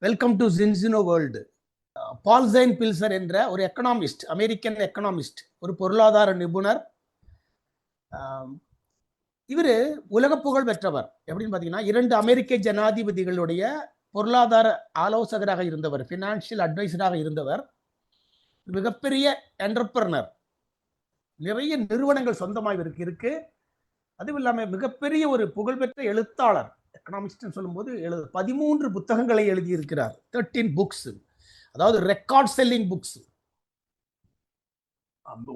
Welcome to Zinzino world. Paul Zane Pilzer என்ற ஒரு economist, American economist, ஒரு பொருளாதார நிபுணர். இவர் உலக புகழ் பெற்றவர். எப்படின்னு பார்த்தீங்கன்னா, 2 அமெரிக்க ஜனாதிபதிகளுடைய பொருளாதார ஆலோசகராக இருந்தவர், ஃபினான்ஷியல் அட்வைசராக இருந்தவர். மிகப்பெரிய என்டர்பிரனர், நிறைய நிறுவனங்கள் சொந்தமாக இருக்கு. அதுவும் இல்லாமல் மிகப்பெரிய ஒரு புகழ்பெற்ற எழுத்தாளர். எக்கனாமிஸ்ட் சொல்லும்போது 13 புத்தகங்களை எழுதியிருக்கிறார். 13 புக்ஸ், அதாவது ரெக்கார்ட் செல்லிங் புக்ஸ்,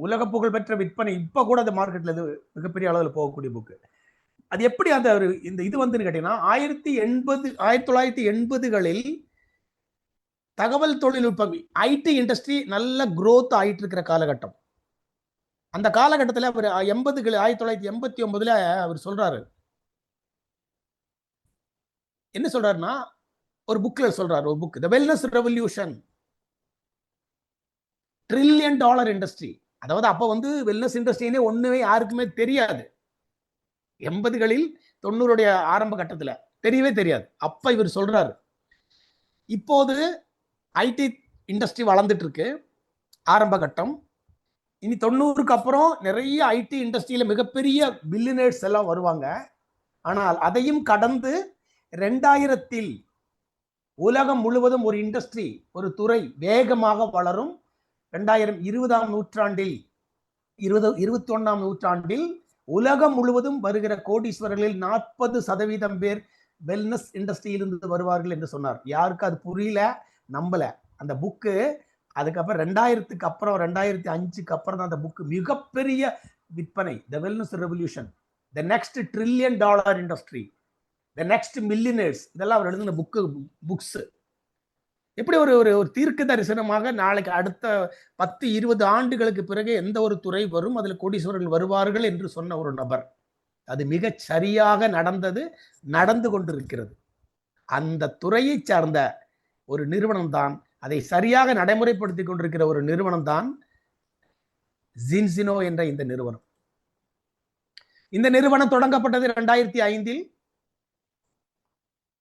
உலக புகழ் பெற்ற விற்பனை. இப்ப கூட அந்த மார்க்கெட்ல இது மிகப்பெரிய அளவில் போகக்கூடிய புக்கு. அது எப்படி அந்த இந்த இது வந்து கேட்டீங்கன்னா, 1980களில் தகவல் தொழில்நுட்பம், ஐடி இண்டஸ்ட்ரி நல்ல growth ஆயிட்டு இருக்கிற காலகட்டம். அந்த காலகட்டத்தில் அவர் 1989ல அவர் சொல்றாரு, என்ன சொல்றாருன்னா, ஒரு புக்ல சொல்றாரு, ஒரு புக், தி வெல்னஸ் ரெவல்யூஷன், $1 trillion இண்டஸ்ட்ரி. அதாவது அப்ப வந்து வெல்னஸ் இண்டஸ்ட்ரினே ஒண்ணுமே யாருக்குமே தெரியாது. 80களில் 90 ஆரம்ப கட்டத்துல தெரியவே தெரியாது. அப்ப இவர் சொல்றாரு, இப்போது ஐடி இண்டஸ்ட்ரி வளர்ந்துட்டு இருக்கு, ஆரம்ப கட்டம். இனி 90க்கு அப்புறம் நிறைய ஐடி இண்டஸ்ட்ரியில மிகப்பெரிய பில்லியனர்ஸ் எல்லாம் வருவாங்க. ஆனால் அதையும் கடந்து 2000ல் உலகம் முழுவதும் ஒரு இண்டஸ்ட்ரி, ஒரு துறை வேகமாக வளரும். 2020ஆம் நூற்றாண்டில், 21ஆம் நூற்றாண்டில் உலகம் முழுவதும் வருகிற கோடீஸ்வரர்களில் 40% பேர் வெல்னஸ் இண்டஸ்ட்ரியிலிருந்து வருவார்கள் என்று சொன்னார். யாருக்கு அது புரியல, நம்பல. அந்த புக்கு அதுக்கப்புறம் 2000க்கு அப்புறம், 2005க்கு அப்புறம் தான் அந்த புக்கு மிகப்பெரிய விற்பனை. The wellness revolution, the next $1 trillion industry, the next millionaires, இதெல்லாம் அவர் எழுதின புக்ஸ். எப்படி ஒரு ஒரு தீர்க்க தரிசனமாக நாளைக்கு அடுத்த 10-20 ஆண்டுகளுக்கு பிறகு எந்த ஒரு துறை வரும், அதில் கோடீஸ்வரர்கள் வருவார்கள் என்று சொன்ன ஒரு நபர். அது மிக சரியாக நடந்தது, நடந்து கொண்டிருக்கிறது. அந்த துறையை சார்ந்த ஒரு நிறுவனம் தான், அதை சரியாக நடைமுறைப்படுத்தி கொண்டிருக்கிற ஒரு நிறுவனம் தான் ஜின்சினோ என்ற இந்த நிறுவனம். இந்த நிறுவனம் தொடங்கப்பட்டது 2005ல்.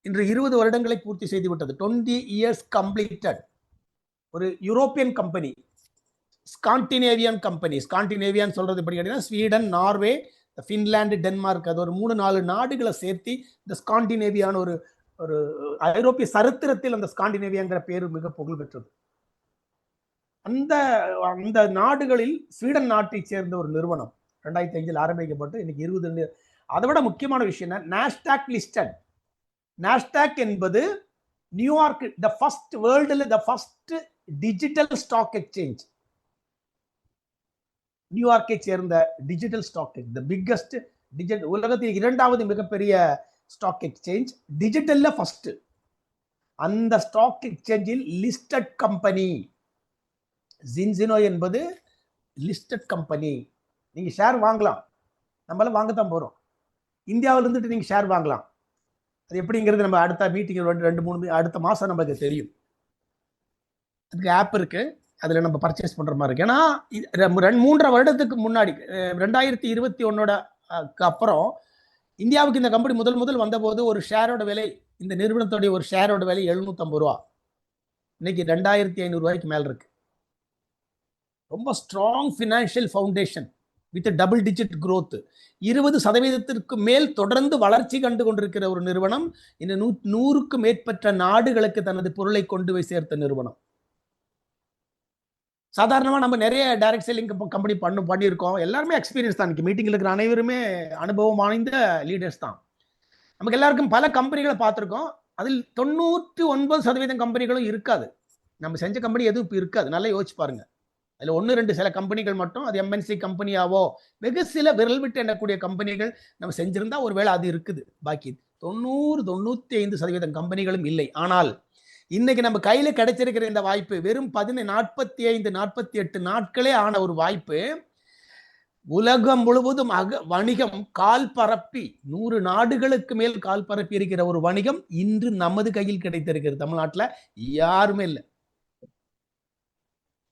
இன்று 20 வருடங்களை பூர்த்தி செய்துவிட்டது. 20 years completed. ஒரு European company, Scandinavian company. Scandinavian சொல்றது எப்படி கேட்டீங்கன்னா, ஸ்வீடன், நார்வே, ஃபின்லாந்து, டென்மார்க், அது ஒரு 3-4 நாடுகளை சேர்த்து இந்த ஸ்காண்டினேவியான ஒரு ஒரு ஐரோப்பிய சரித்திரத்தில் அந்த ஸ்காண்டினேவியாங்கிற பேர் மிக புகழ் பெற்றது. அந்த நாடுகளில் ஸ்வீடன் நாட்டை சேர்ந்த ஒரு நிறுவனம் 2005ல் ஆரம்பிக்கப்பட்டு இன்னைக்கு 20. அதை விட முக்கியமான விஷயம் என்ன, நாஸ்டாக் லிஸ்டட். நாஸ்டாக் என்பது நியூயார்க், தி ஃபர்ஸ்ட் வேர்ல்டுல the first digital stock exchange. நியூயார்க்கை சேர்ந்த digital stock, the biggest digital, உலகத்தில் 2வது மிகப்பெரிய ஸ்டாக் எக்ஸ்சேஞ்ச், டிஜிட்டல்ல ஃபர்ஸ்ட். அந்த ஸ்டாக் எக்ஸ்சேஞ்சில் லிஸ்டட் கம்பெனி ஜின்சினோ என்பது லிஸ்டட் கம்பெனி. நீங்க ஷேர் வாங்கலாம், நம்மளால வாங்கத்தான் போறோம். இந்தியாவில் இருந்துட்டு நீங்க ஷேர் வாங்கலாம். அது எப்படிங்கிறது நம்ம அடுத்த மீட்டிங் 2-3 அடுத்த மாசம் நமக்கு தெரியும். அதுக்கு ஆப் இருக்கு, அதுல நம்ம பர்ச்சேஸ் பண்ற மாதிரி இருக்கு. ஏன்னா 3.5 வருடத்துக்கு முன்னாடி 2021 அப்புறம் இந்தியாவுக்கு இந்த கம்பெனி முதல் வந்தபோது ஒரு ஷேரோட விலை, இந்த நிறுவனத்துடைய ஒரு ஷேரோட விலை 750 ரூபா. இன்னைக்கு 2500 ரூபாய்க்கு மேல இருக்கு. ரொம்ப strong financial foundation with double digit growth, 20% மேல் தொடர்ந்து வளர்ச்சி கண்டு கொண்டிருக்கிற ஒரு நிறுவனம். இந்த 100க்கும் மேற்பட்ட நாடுகளுக்கு தனது பொருளை கொண்டு போய் சேர்த்த நிறுவனம். சாதாரணமாக நம்ம நிறைய டைரக்ட் செல்லிங் கம்பெனி பண்ணியிருக்கோம். எல்லாருமே எக்ஸ்பீரியன்ஸ் தான். மீட்டிங்கில் இருக்கிற அனைவருமே அனுபவம் வாய்ந்த லீடர்ஸ் தான். நமக்கு எல்லாருக்கும் பல கம்பெனிகளை பார்த்துருக்கோம். அதில் 99% கம்பெனிகளும் இருக்காது. நம்ம செஞ்ச கம்பெனி எதுவும் இப்போ இருக்காது. நல்லா யோசிச்சு பாருங்க. அதில் 1-2 சில கம்பெனிகள் மட்டும், அது எம்என்சி கம்பெனியாவோ வெகு சில விரல் விட்டு எண்ணக்கூடிய கம்பெனிகள் நம்ம செஞ்சிருந்தா ஒருவேளை அது இருக்குது. பாக்கி 90-95% கம்பெனிகளும் இல்லை. ஆனால் இன்னைக்கு நம்ம கையில கிடைச்சிருக்கிற இந்த வாய்ப்பு வெறும் 45-48 நாட்களே ஆன ஒரு வாய்ப்பு. உலகம் முழுவதும் வணிகம் கால் பரப்பி 100 நாடுகளுக்கு மேல் கால் பரப்பி இருக்கிற ஒரு வணிகம் இன்று நமது கையில் கிடைத்திருக்கிறது. தமிழ்நாட்டில் யாருமே இல்லை.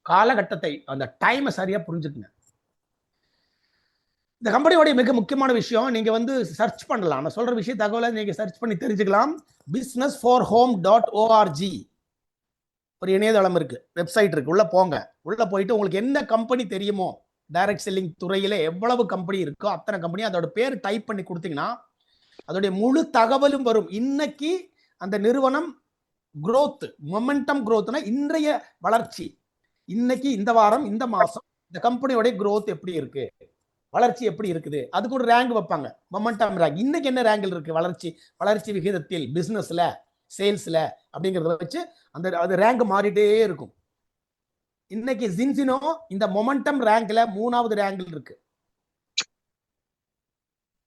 காலகட்டத்தை, அந்த டைமை சரியா புரிஞ்சுக்குங்க. இந்த கம்பெனியோடைய மிக முக்கியமான விஷயம், நீங்க வந்து சர்ச் பண்ணலாம். நான் சொல்ற விஷயம் தகவலை நீங்க சர்ச் பண்ணி தெரிஞ்சுக்கலாம். businessforhome.org ஒரு இணையதளம் இருக்கு, வெப்சைட் இருக்கு. உள்ள போங்க. உள்ள போயிட்டு உங்களுக்கு என்ன கம்பெனி தெரியுமோ, டைரக்ட் செல்லிங் துறையில எவ்வளவு கம்பெனி இருக்கோ அத்தனை கம்பெனி அதோட பேர் டைப் பண்ணி கொடுத்தீங்கன்னா அதோடைய முழு தகவலும் வரும். இன்னைக்கு அந்த நிறுவனம் growth, மொமெண்டம் growthனா இன்றைய வளர்ச்சி, இன்னைக்கு இந்த வாரம் இந்த மாசம் இந்த கம்பெனியோட growth எப்படி இருக்கு, வளர்ச்சி எப்படி இருக்குது, அதுக்கு ஒரு ரேங்க் வைப்பாங்க, மொமெண்டம் ரேங்க். இன்னைக்கு என்ன ரேங்கில் இருக்கு வளர்ச்சி, வளர்ச்சி விகிதத்தில், பிசினஸ்ல, சேல்ஸ்ல அப்படிங்கறத வச்சு அந்த அது ரேங்க் மாறிட்டே இருக்கும். இன்னைக்கு ஜின்சினோ இந்த மொமெண்டம் ரேங்க்ல 3வது ரேங்கில் இருக்கு,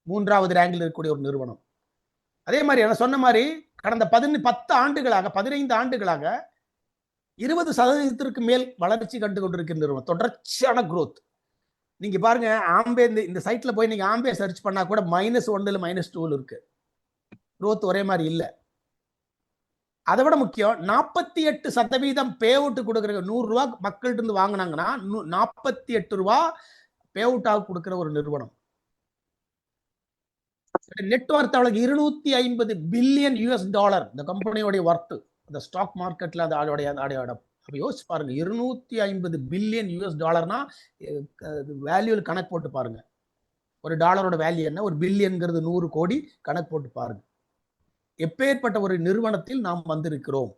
3வது ரேங்கில் இருக்கக்கூடிய ஒரு நிறுவனம். அதே மாதிரி நான் சொன்ன மாதிரி கடந்த 10 ஆண்டுகளாக 15 ஆண்டுகளாக 20% மேல் வளர்ச்சி கண்டு கொண்டிருக்கிற நிறுவனம், தொடர்ச்சியான growth. நீங்க பாருங்க, ஆம்பே இந்த சைட்ல போய் நீங்க ஆம்பே சர்ச் பண்ணா கூட -1 -2 இருக்கு. growth ஒரே மாதிரி இல்ல. அதை விட முக்கியம், 48% பே அவுட் கொடுக்குற, 100 ரூபாய் மக்கள்கிட்ட இருந்து வாங்கினாங்கன்னா 48 ரூபாய் பே அவுட் ஆக கொடுக்கிற ஒரு நிறுவனம். நெட்வொர்த் அவளுக்கு 250 பில்லியன் US$. இந்த கம்பெனியோட ஒர்த் இந்த ஸ்டாக் மார்க்கெட்ல அந்த ஆடோட யோசிச்சு பாருங்க, 250 பில்லியன் US$னா வேல்யூல கணக்கு போட்டு பாருங்க. ஒரு டாலரோட வேல்யூ என்ன, ஒரு பில்லியன்ங்கிறது 100 கோடி, கணக்கு போட்டு பாருங்க. எப்பேற்பட்ட ஒரு நிறுவனத்தில் நாம் வந்திருக்கிறோம்.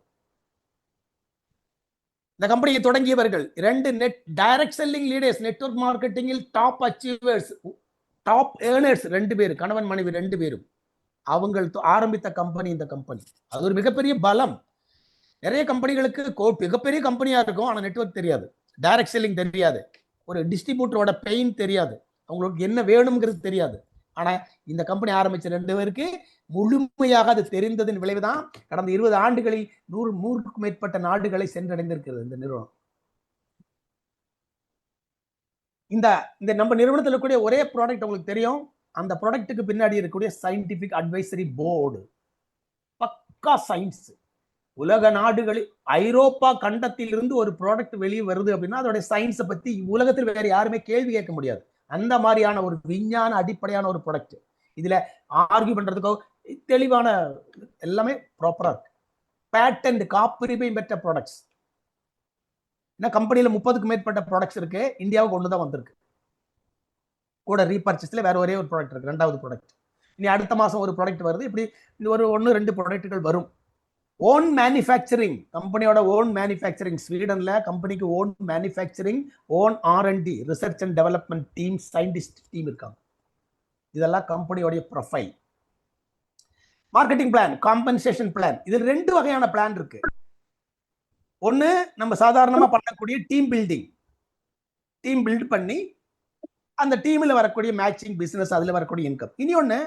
இந்த கம்பெனியை தொடங்கியவர்கள் 2 டைரக்ட் செல்லிங் லீடர்ஸ், நெட்வொர்க் மார்க்கெட்டிங்கில் டாப் அச்சீவர்ஸ், டாப் ஏர்னர்ஸ் 2 பேர், கணவன் மனைவி 2 பேரும். அவங்க ஆரம்பித்த கம்பெனி இந்த கம்பெனி. அது ஒரு மிகப்பெரிய பலம். நிறைய கம்பெனிகளுக்கு மிகப்பெரிய கம்பெனியா இருக்கும், ஆனா நெட்வொர்க் தெரியாது, டைரக்ட் செல்லிங் தெரியாது, ஒரு டிஸ்ட்ரிபியூட்டரோட பெயின் தெரியாது, அவங்களுக்கு என்ன வேணும்ங்கிறது தெரியாது. ஆனா இந்த கம்பெனி ஆரம்பிச்ச 2 பேருக்கு முழுமையாக அது தெரிந்ததன் விளைவுதான் கடந்த 20 ஆண்டுகளில் 100க்கும் மேற்பட்ட நாடுகளை சென்றடைந்திருக்கிறது இந்த நிறுவனம். இந்த நம்ம நிறுவனத்தில் இருக்கக்கூடிய ஒரே ப்ராடக்ட் உங்களுக்கு தெரியும், அந்த ப்ராடக்ட்டுக்கு பின்னாடி இருக்கக்கூடிய சயின்டிபிக் அட்வைசரி போர்டு, பக்கா சயின்ஸ். உலக நாடுகளில் ஐரோப்பா கண்டத்தில் இருந்து ஒரு ப்ராடக்ட் வெளியே வருது அப்படின்னா அதோட சயின்ஸை பத்தி உலகத்தில் வேற யாருமே கேள்வி கேட்க முடியாது. அந்த மாதிரியான ஒரு விஞ்ஞான அடிப்படையான ஒரு ப்ராடக்ட். இதுல ஆர்கியூ பண்றதுக்கோ தெளிவான எல்லாமே ப்ராப்பரா இருக்கு. பேட்டன்ட், காப்புரிமை பெற்ற ப்ராடக்ட்ஸ். கம்பெனியில 30க்கும் மேற்பட்ட ப்ராடக்ட்ஸ் இருக்கு, இந்தியாவுக்கு ஒண்ணுதான் வந்திருக்கு. கூட ரீபர்ச்சேஸ்ல வேற ஒரே ஒரு ப்ராடக்ட் இருக்கு, 2வது ப்ராடக்ட். இனி அடுத்த மாசம் ஒரு ப்ராடக்ட் வருது, இப்படி ஒரு 1-2 ப்ராடக்ட்கள் வரும். ஓன் மேனுஃபேக்சரிங், கம்பெனியோட ஓன் மேனுஃபேக்சரிங். ஸ்வீடன்ல கம்பெனிக்கு own manufacturing, own R&D, research and development team, scientist team இருக்காங்க. இதெல்லாம் கம்பெனியோட profile. Marketing plan, compensation plan. இது 2 வகையான பிளான் இருக்கு. ஒன்னு நம்ம சாதாரணமா பண்ணக்கூடிய டீம் பில்டிங், டீம் பில்ட் பண்ணி அந்த டீம்ல வரக்கூடிய மேட்சிங் பிசினஸ், அதுல வரக்கூடிய இன்கம். இனி ஒன்னு,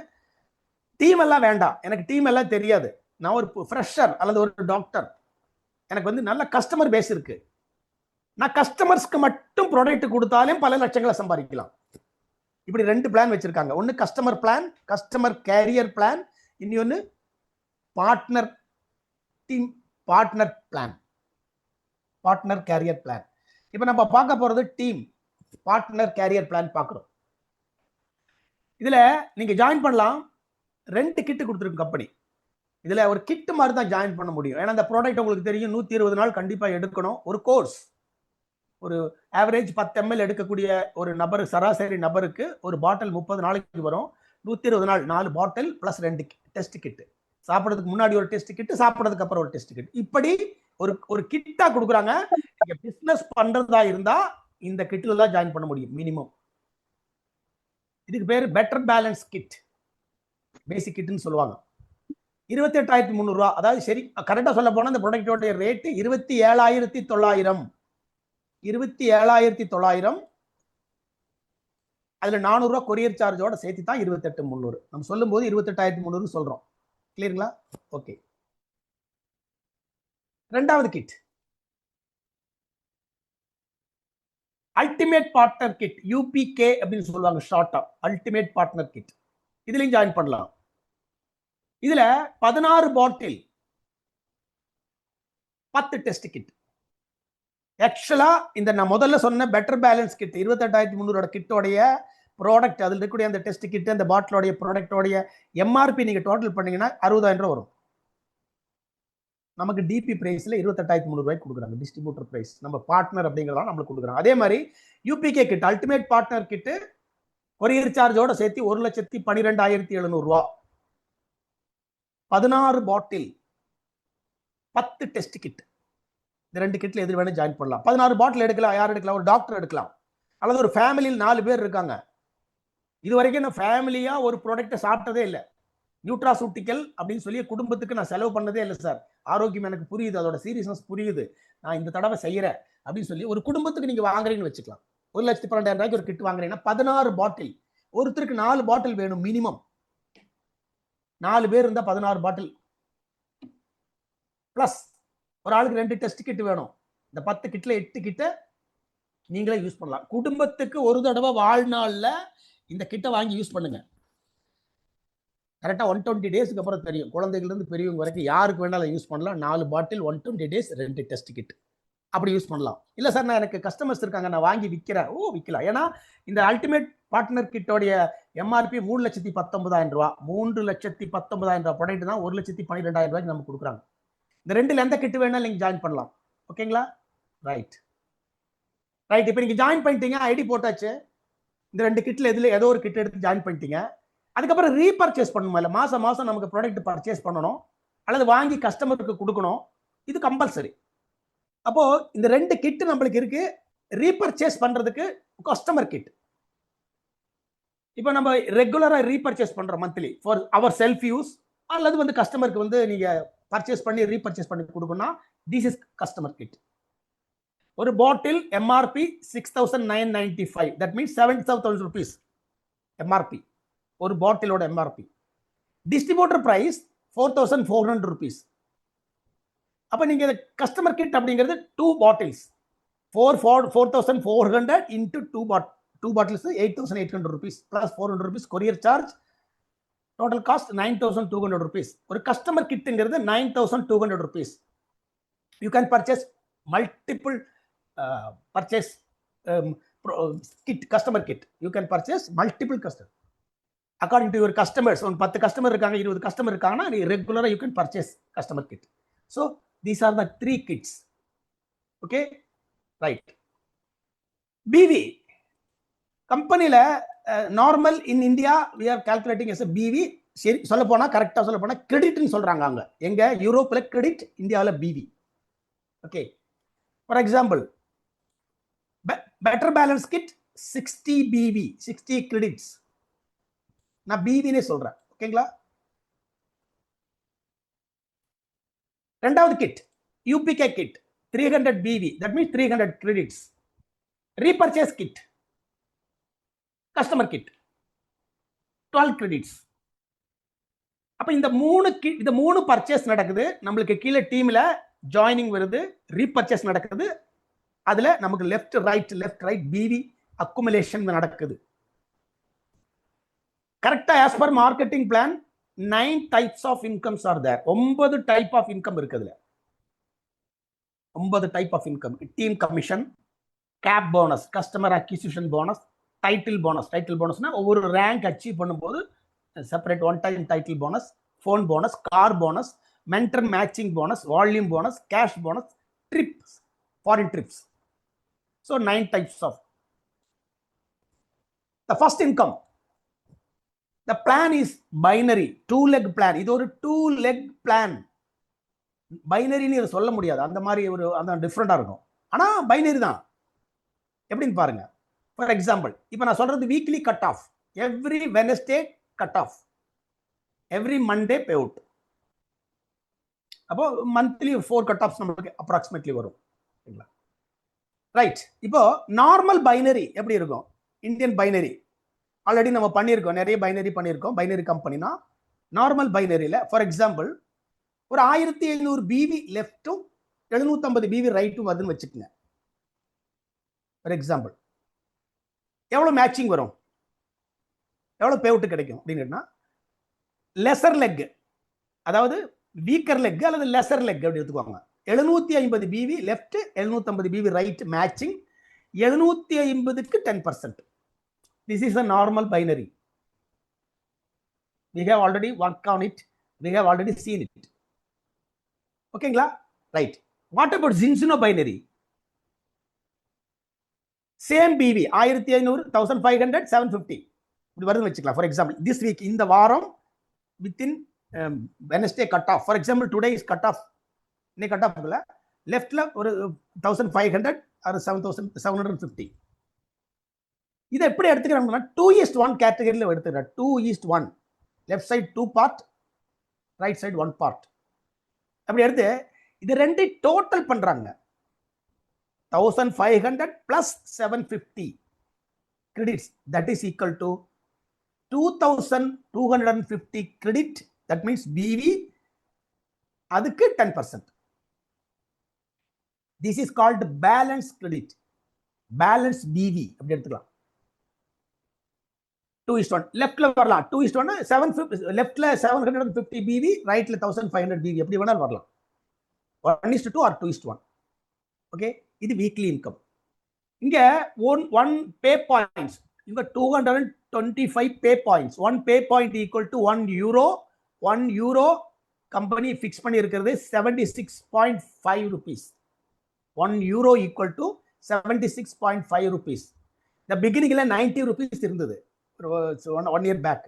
டீம் எல்லாம் வேண்டாம், எனக்கு டீம் எல்லாம் தெரியாது, நான் ஒரு ஃப்ரெஷர் அல்லது ஒரு டாக்டர், எனக்கு வந்து நல்ல கஸ்டமர் பேஸ் இருக்கு, நான் கஸ்டமர்ஸ்க்கு மட்டும் ப்ராடக்ட் கொடுத்தாலும் பல லட்சங்களை சம்பாதிக்கலாம். இப்படி 2 பிளான் வச்சிருக்காங்க. ஒன்னு customer plan, customer career plan. இன்னொன்னு partner team, partner plan, partner career plan. இப்ப நம்ம பார்க்க போறது டீம் பார்ட்னர் கேரியர் பிளான் பார்க்கிறோம். இதுல நீங்க ஜாயின் பண்ணலாம். 2 கிட் கொடுத்துருக்கு கம்பெனி. இதுல ஒரு கிட் மாதிரி தான் ஜாயின் பண்ண முடியும். ஏன்னா அந்த ப்ராடக்ட் உங்களுக்கு தெரியும், 120 நாள் கண்டிப்பா எடுக்கணும். ஒரு கோர்ஸ், ஒரு ஆவரேஜ் 10 ml எடுக்கக்கூடிய ஒரு நபர், சராசரி நபருக்கு ஒரு பாட்டில் 30 நாளைக்கு வரும். 120 நாள் 4 பாட்டில் பிளஸ் 2 டெஸ்ட் கிட். சாப்பிட்றதுக்கு முன்னாடி ஒரு டெஸ்ட் கிட், சாப்பிட்றதுக்கு அப்புறம் ஒரு டெஸ்ட் கிட். இப்படி ஒரு கிட்டா கொடுக்குறாங்க. நீங்க பிசினஸ் பண்றதா இருந்தா இந்த கிட்ல தான் ஜாயின் பண்ண முடியும் மினிமம். இதுக்கு பேரு பெட்டர் பேலன்ஸ் கிட், பேசிக் கிட்னு சொல்லுவாங்க. 28,300 ரூபாய். அதாவது சரி கரெக்டா சொல்ல போனா இந்த ப்ராடக்டோட ரேட் 27,900. 27,900. அதுல 400 ரூபாய் கொரியர் சார்ஜோட சேர்த்து தான் 28,300. நம்ம சொல்லும் போது 28,300 சொல்றோம். கிளியருங்களா? ஓகே. 2வது kit ultimate partner kit, UPK அப்படின்னு சொல்லுவாங்க ஷார்ட்டா, அல்டிமேட் பார்ட்னர் கிட். இதுலயும் ஜாயின் பண்ணலாம். இதுல 16 பாட்டில், 10 டெஸ்ட் கிட். ஆக்சுவலா இந்த நான் முதல்ல சொன்ன பெட்டர் பேலன்ஸ் கிட் 28,300 கிட்டோடைய ப்ராடக்ட் அதில் இருக்கக்கூடிய அந்த டெஸ்ட் கிட் அந்த பாட்டிலோடைய ப்ராடக்டோடைய எம்ஆர்பி நீங்க டோட்டல் பண்ணீங்கன்னா 60,000 ரூபாய் வரும். நமக்கு டிபி பிரைஸ்ல 28,300 கொடுக்குறாங்க டிஸ்ட்ரிபியூட்டர் பிரைஸ். நம்ம பார்ட்னர் அப்படிங்கிறதால நம்மளுக்கு கொடுக்குறாங்க. அதே மாதிரி யூபிகே கிட் அல்டிமேட் பார்ட்னர் கிட்டு கொரியர் சார்ஜோட சேர்த்து 1,12,700 ரூபாய். 16 பாட்டில் 10 டெஸ்ட் கிட். இந்த 2 கிட்ல எது வேணும் ஜாயின் பண்ணலாம். 16 பாட்டில் எடுக்கலாம். யார் எடுக்கலாம்? ஒரு டாக்டர் எடுக்கலாம், அல்லது ஒரு ஃபேமிலியில் 4 பேர் இருக்காங்க. இது வரைக்கும் நான் ஃபேமிலியா ஒரு ப்ராடக்ட்டை சாப்பிட்டதே இல்லை. நியூட்ராசூட்டிக்கல் அப்படின்னு சொல்லி குடும்பத்துக்கு நான் செலவு பண்ணதே இல்லை சார். ஆரோக்கியம் எனக்கு புரியுது, அதோட சீரியஸ்னஸ் புரியுது, நான் இந்த தடவை செய்யறேன் அப்படின்னு சொல்லி ஒரு குடும்பத்துக்கு நீங்க வாங்குறீங்கன்னு வச்சுக்கலாம். 1,12,000 ரூபாய்க்கு ஒரு கிட் வாங்குறீங்கன்னா 16 பாட்டில், ஒருத்தருக்கு 4 பாட்டில் வேணும் மினிமம். 4 பேர் இருந்தா 16 பாட்டில் பிளஸ் ஒரு ஆளுக்கு 2 டெஸ்ட் கிட் வேணும். இந்த 10 கிட்ல 8 கிட்ட நீங்களே யூஸ் பண்ணலாம். குடும்பத்துக்கு ஒரு தடவை வாழ்நாள்ல இந்த கிட்ட வாங்கி யூஸ் பண்ணுங்க. கரெக்டாக 120 டேஸ்க்கு அப்புறம் தெரியும். குழந்தைகள் இருந்து பெரியவங்க வரைக்கும் யாருக்கு வேணாலும் யூஸ் பண்ணலாம். 4 பாட்டில் 120 டேஸ் 2 டெஸ்ட் கிட் அப்படி யூஸ் பண்ணலாம். இல்லை சார் நான் எனக்கு கஸ்டமர்ஸ் இருக்காங்க நான் வாங்கி விற்கிறேன், விற்கலாம். ஏன்னா இந்த அல்டிமேட் பார்ட்னர் கிட்டோடைய எம்ஆர்பி 3,19,000 ரூபா. 3,19,000 ரூபா ப்ராடக்ட் தான் 1,12,000 ரூபாய்க்கு நம்ம கொடுக்குறாங்க. இந்த 2ல எந்த கிட் வேணாலும் நீங்க ஜாயின் பண்ணலாம். ஓகேங்களா? ரைட். இப்போ நீங்க ஜாயின் பண்ணிட்டீங்க, ஐடி போட்டாச்சு. இந்த 2 கிட்ல எதுல ஏதோ ஒரு கிட் எடுத்து ஜாயின் பண்ணிட்டீங்க. அதுக்கப்புறம் ரீபர்ச்சேஸ் பண்ணணுமா? இல்லை மாசம் மாசம் நமக்கு ப்ராடக்ட் பர்ச்சேஸ் பண்ணணும், அல்லது வாங்கி கஸ்டமருக்கு கொடுக்கணும். இது கம்பல்சரி. அப்போ இந்த 2 கிட் நம்மளுக்கு இருக்கு. ரீபர்ச்சேஸ் பண்றதுக்கு கஸ்டமர் கிட். இப்போ நம்ம ரெகுலரா ரீபர்ச்சேஸ் பண்றோம் monthly for our self use, அல்லது வந்து கஸ்டமருக்கு வந்து நீங்க பர்ச்சேஸ் பண்ணி ரீபர்ச்சேஸ் பண்ணி கொடுக்கணும். This is customer kit. ஒரு bottle MRP 6,995, that means 70,000 rupees MRP. ஒரு பாட்டிலோட எம்ஆர்பி. Distributor price 4,400 rupees. அப்ப நீங்க கஸ்டமர் கிட் அப்படிங்கிறது 2 bottles 4,400 into 2 bottles 8,800 rupees plus 400 rupees courier charge. Total cost 9,200 rupees. ஒரு கஸ்டமர் கிட்ங்கிறது 9,200 rupees. You can purchase multiple purchase kit, customer kit. You can purchase multiple customers according to your customers. On 10 customer இருக்காங்க, 20 customer இருக்காங்கன்னா நீ ரெகுலரா you can purchase customer kit. So these are the 3 kits. Okay, right. BV கம்பெனில normal in India we are calculating as a BV. சரி சொல்ல போனா கரெக்டா சொல்ல போனா கிரெடிட்னு சொல்றாங்க. அங்க எங்க யூரோப்ல கிரெடிட், இந்தியாவில் BV. Okay, for example better balance kit 60 BV, 60 credits. நான் BV சொல்றேன். ஓகேங்களா? ரெண்டாவது kit UBK kit 300 BV, that means 300 credits. Repurchase kit customer kit 12 credits. அப்ப இந்த 3 பர்ச்சேஸ் நடக்குது. நம்மளுக்கு கீழே டீம்ல ஜாயினிங் வருது, ரீபர்ச்சேஸ் நடக்குது. அதுல நமக்கு லெஃப்ட் ரைட் BV அக்குமுலேஷன் நடக்குது. கரெக்டா as per marketing plan 9 types of incomes are there. 9 type of income இருக்குதுல. 9 type of income. Team commission, cap bonus, customer acquisition bonus, title bonus. Title போனஸ்னா ஒவ்வொரு rank achieve பண்ணும்போது separate one time title bonus, phone bonus, car bonus, mentor matching bonus, volume bonus, cash bonus, trips, foreign trips. So 9 types of. The first income. The plan is binary, 2-leg plan. இது ஒரு 2-leg plan. பைனரின்னு இதை சொல்ல முடியாது, அந்த மாதிரி ஒரு அந்த டிஃப்ரெண்டா இருக்கும். ஆனா பைனரி தான். எப்படின்னு பாருங்க. ஃபார் எக்ஸாம்பிள் இப்போ நான் சொல்றது weekly cut off, every Wednesday cut off, every Monday pay out. அப்போ மந்த்லி 4 கட் ஆஃப்ஸ் நமக்கு அப்ராக்சிமேட்லி வரும். ரைட். இப்போ நார்மல் பைனரி எப்படி இருக்கும்? இந்தியன் பைனரி ஆல்ரெடி நம்ம பண்ணியிருக்கோம், நிறைய பைனரி பண்ணியிருக்கோம். பைனரி கம்பெனினா நார்மல் பைனரியில ஃபார் எக்ஸாம்பிள் ஒரு 1,500 BV லெஃப்ட்டும் 750 BV ரைட்டும் வருதுன்னு வச்சுக்கோங்க. ஃபார் எக்ஸாம்பிள் எவ்வளவு மேட்சிங் வரும், எவ்வளவு பேவுட் கிடைக்கும் அப்படின்னா லெசர் லெக், அதாவது வீக்கர் லெக் அல்லது லெசர் லெக் அப்படி எடுத்துக்குவாங்க. 750 BV left, 750 BV right matching. 750க்கு 10%. This is a normal binary. We have already worked on it. We have already seen it. ஓகேங்களா? Right. What about Zinzino binary? Same BV 1500, 1500, 750 இப்படி வருதுன்னு வச்சுக்கலாம். For example this week, இந்த வாரம் within Wednesday cut off. For example today is cut off. இன்னைக்கு cut off இருக்குல்ல, லெஃப்ட்ல ஒரு 1500 ஆர் 7750. இதை எப்படி எடுத்துக்கிறாங்கன்னா 2:1 கேட்டகரியில் எடுத்துக்கிறேன். 2:1, left side 2 part, right side 1 part. அப்படி எடுத்து இது ரெண்டு டோட்டல் பண்றாங்க. 1500 plus 750 credits, that is equal to 2250 credit. That means BV அதுக்கு 10%. This is called balance credit, balance BV அப்படி எடுத்துக்கலாம். 2:1 லெஃப்ட்ல வரலாம். 2:1 750, லெஃப்ட்ல 750 BV, ரைட்ல 1500 BV எப்படி வேணாலும் வரலாம். 1:2 or 2:1. ஓகே, இது வீக்லி இன்கம். இங்க ஒன் பே பாயிண்ட்ஸ், இங்க 225 pay points. 1 pay point equal to 1 euro. 1 euro company fix பண்ணி இருக்கிறது 76.5 rupees. 1 euro equal to 76.5 rupees. இந்த பிகினிங்ல 90 rupees இருந்தது 1 year பேக்.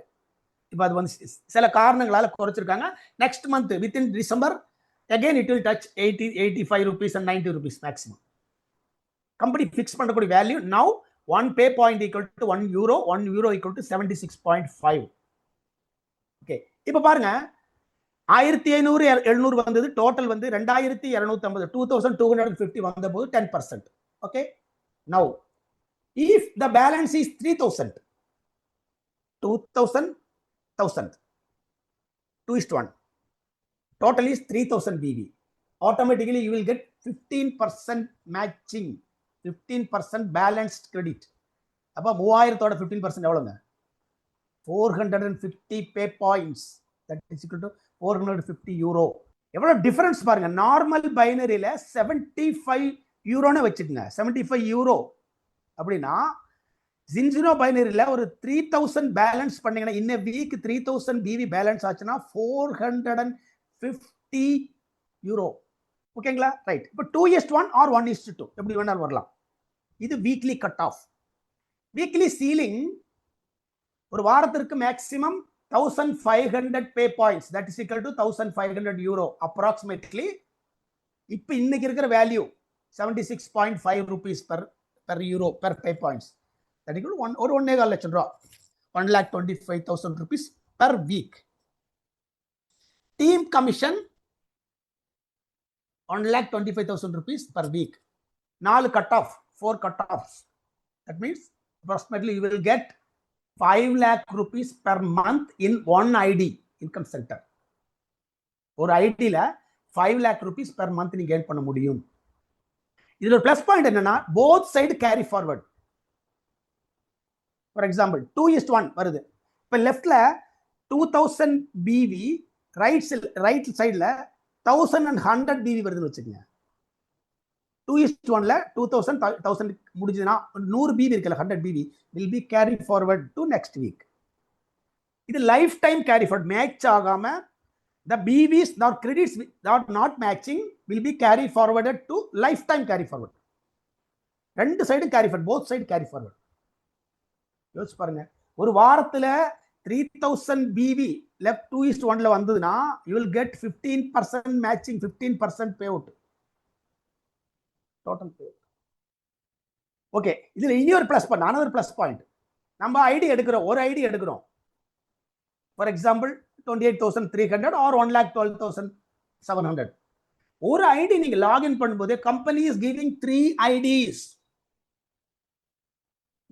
இப்போ அது வந்து சில காரணங்களால குறைச்சிருக்காங்க. Next month within December again it will touch 80, 85 rupees and 90 rupees maximum. Company fix பண்ணக்கூடிய value now 1 pay point equal to 1 euro, 1 euro equal to 76.5. Okay, இப்போ பாருங்க 1500 700 வந்தது, டோட்டல் வந்து 2250, 2250 வந்த போது 10%. Okay, now if the balance is 3000, 2000, 1000, 2:1, total is 3000 BV. Automatically you will get 15% matching, 15% balanced credit. அப்ப 3000 ஓட 15% எவ்வளவுங்க? 450 pay points. That is equal to 450 euro. எவ்வளவு difference பாருங்க. நார்மல் பைனரியில 75 யூரோன்னு வச்சுக்கோங்க. 75 யூரோ அப்படின்னா ஜின்சினோ பைனரியில ஒரு 3000 பேலன்ஸ் பண்ணீங்கன்னா, இன்ன வீக் 3000 BV பேலன்ஸ் ஆச்சுன்னா 450 யூரோ. ஓகேங்களா? ரைட். இப்போ 2:1 or 1:2 எப்படி வேணாலும் வரலாம். இது weekly cut off. Weekly ceiling ஒரு வாரத்திற்கு maximum 1500 pay points, that is equal to 1500 euro approximately. இப்போ இன்னைக்கு இருக்கிற value 76.5 rupees per euro per pay points. That equal to ஒரு 1.25 லட்சம் ரூபா, 1,25,000 rupees per week. Team commission 1,25,000 rupees per week. 4 cut off, 4 cut offs. That means approximately you will get 5 lakh rupees per month in one ID income center. ஒரு ஐடில 5 lakh rupees per month நீங்க gain பண்ண முடியும். இதுல ஒரு plus point என்னன்னா, both side carry forward. For example 2:1 வருது. இப்ப லெஃப்ட்ல 2000 BV, ரைட் சைடுல 1100 BV வருதுன்னு வச்சுக்கோங்க. 2:1ல 2000 1000 முடிஞ்சதுன்னா 100 BV இருக்குல்ல, 100 BV will be carried forward to next week. இது life time carry forward. Match ஆகாம the BVs or credits not matching will be carried forwarded to lifetime carry forward. ரெண்டு சைடும் carry forward, both side carry forward. யோசிச்சு பாருங்க, ஒரு வாரத்துல 3000 BV left 2:1ல வந்ததுன்னா you will get 15% matching, 15% payout total payout. Okay, இதுல இனி ஒரு plus point, another plus point. நம்ம ஐடி எடுக்கிறோம், ஒரு ஐடி எடுக்கிறோம். For example 28,300 or 1,12,700. ஒரு ஐடி நீங்க லாகின் பண்ணும்போது company is giving 3 IDs,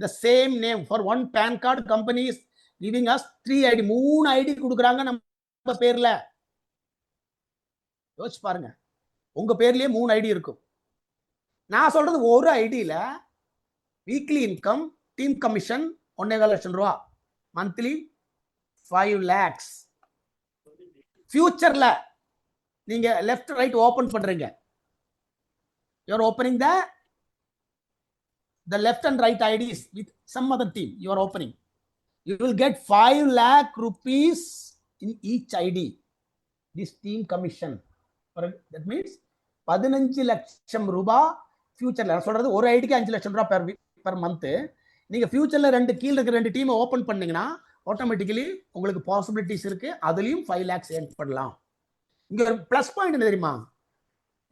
the same name. For one PAN card, company is giving us 3 ID. 3 ID கொடுக்குறாங்க நம்ம பேர்ல. யோசிச்சு பாருங்க, உங்க பேர்லயே 3 ஐடி இருக்கும். நான் சொல்றது ஒரு ஐடியில வீக்லி இன்கம், டீம் கமிஷன் 1.25 லட்சம் ரூபா, மந்த்லி 5 lakhs. ஃபியூச்சர்ல நீங்க லெஃப்ட் ரைட் ஓபன் பண்றீங்க, you are opening the the left and right IDs with some other team you are opening, you will get 5 lakh rupees in each ID, this team commission. That means 15 லட்சம் ரூபாய் ஃபியூச்சர்ல. நான் சொல்றது ஒரு ஐடிக்கு 5 லட்சம் ரூபாய் per month. நீங்க ஃபியூச்சர்ல கீழ இருக்க 2 டீமை ஓபன் பண்ணீங்கன்னா ஆட்டோமேட்டிக்கலி உங்களுக்கு பாசிபிலிட்டிஸ் இருக்கு, அதுலயும் 5 lakhs ஏர்ன் பண்ணலாம். இங்க ஒரு பிளஸ் பாயிண்ட் என்ன தெரியுமா,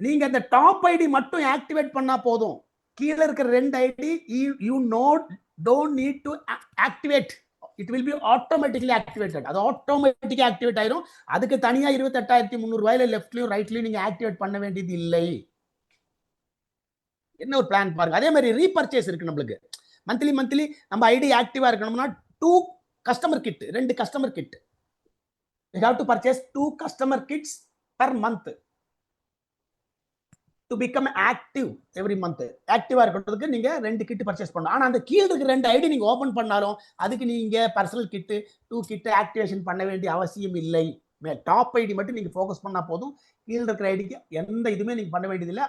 நீங்க அந்த டாப் ஐடி மட்டும் ஆக்டிவேட் பண்ணா போதும், கீழ இருக்கிற 2 ID you don't need to activate, it will be automatically activated. அது ஆட்டோமேட்டிக்கா ஆக்டிவேட் ஆயிரும். அதுக்கு தனியா 28,300 ரூபாயில லெஃப்ட்லயும் ரைட்லயும் நீங்க ஆக்டிவேட் பண்ண வேண்டியது இல்லை. என்ன ஒரு பிளான் பாருங்க. அதே மாதிரி ரீபர்ச்சேஸ் இருக்கு நம்மளுக்கு. மந்த்லி நம்ம ஐடி ஆக்டிவா இருக்கணும்னா 2 customer kit, 2 customer kit, we have to purchase 2 customer kits per month to become active every month. ஆக்டிவா இருக்கிறதுக்கு நீங்க 2 கிட் பர்ச்சேஸ் பண்ணணும். ஆனா அந்த கீழ இருக்க 2 ஐடி நீங்க ஓபன் பண்ணாலும் அதுக்கு நீங்க பர்சனல் கிட் 2 கிட் ஆக்டிவேஷன் பண்ண வேண்டிய அவசியம் இல்லை. டாப் ஐடி மட்டும் நீங்க ஃபோக்கஸ் பண்ணா போதும். கீழ இருக்கிற ஐடிக்கு எந்த இதுமே நீங்க பண்ண வேண்டியது இல்லை.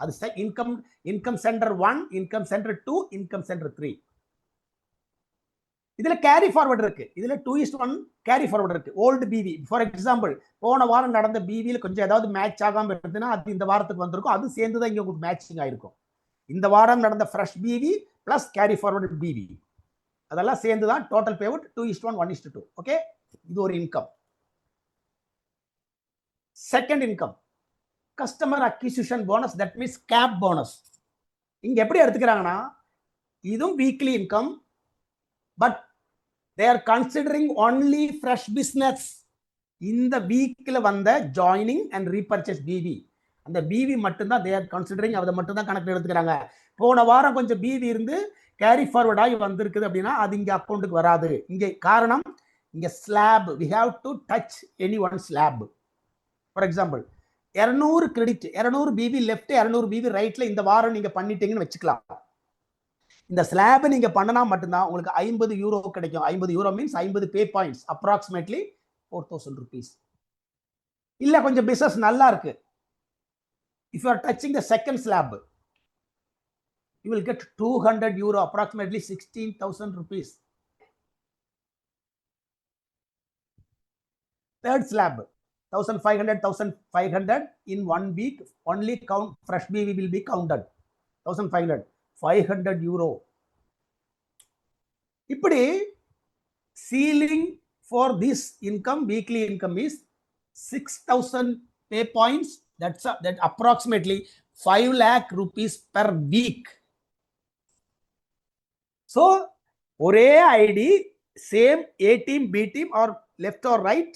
அது income centre 1, income centre 2, income centre 3. இதுல கேரி ஃபார்வர்ட் இருக்கு. இதுல 2:1 கேரி ஃபார்வர்ட் இருக்கு. ஓல்டு பிவி ஃபார் எக்ஸாம்பிள் போன வாரம் நடந்த பிவில கொஞ்சம் ஏதாவது மேட்ச் ஆகாம இருந்ததுன்னா அது இந்த வாரத்துக்கு வந்திருக்கும். அது சேர்ந்து தான் இங்க உங்களுக்கு மேட்சிங் ஆயிருக்கும். இந்த வாரம் நடந்த fresh PV plus carry forward PV அதெல்லாம் சேர்ந்து தான் டோட்டல் பேஅவுட் 2:1 1:2. ஓகே, இது ஒரு income. Second income customer acquisition bonus, that means cap bonus. இங்க எப்படி எடுத்துக்கிறாங்கன்னா இதுவும் weekly income, but they are considering only fresh business. இந்த வீக்ல வந்த ஜாயினிங் அண்ட் ரீபர்ச்சேஸ் பிவி, அந்த பிவி மட்டும் தான் they are considering, அதை மட்டும் தான் கணக்கு எடுத்துக்கிறாங்க. போன வாரம் கொஞ்சம் பிவி இருந்து கேரி ஃபார்வர்ட் ஆகி வந்திருக்குது அப்படின்னா அது இங்க அக்கௌண்ட்டுக்கு வராது. இங்க காரணம் இங்க slab, we have to touch any one slab. For example 200 credit, 200 PV left, 200 PV ரைட்ல இந்த வாரம் நீங்க பண்ணிட்டீங்கன்னு வச்சுக்கலாம். இந்த ஸ்லாப் நீங்க பண்ணனா மட்டும்தான் உங்களுக்கு 50 யூரோ கிடைக்கும். 50 யூரோ மீன்ஸ் 50 பே பாயிண்ட்ஸ், அப்ராக்சிமேட்லி 4000 rupees. இல்ல கொஞ்சம் பிசினஸ் நல்லா இருக்கு, if you are touching the second slab you will get 200 euro, approximately 16,000 rupees. Third slab 1,500 in 1 week, only count fresh BV will be counted. 1,500 500 euro. இப்படி ceiling for this income, weekly income is 6,000 pay points. That approximately 5 lakh rupees per week. So ஒரே ID same A team B team or left or right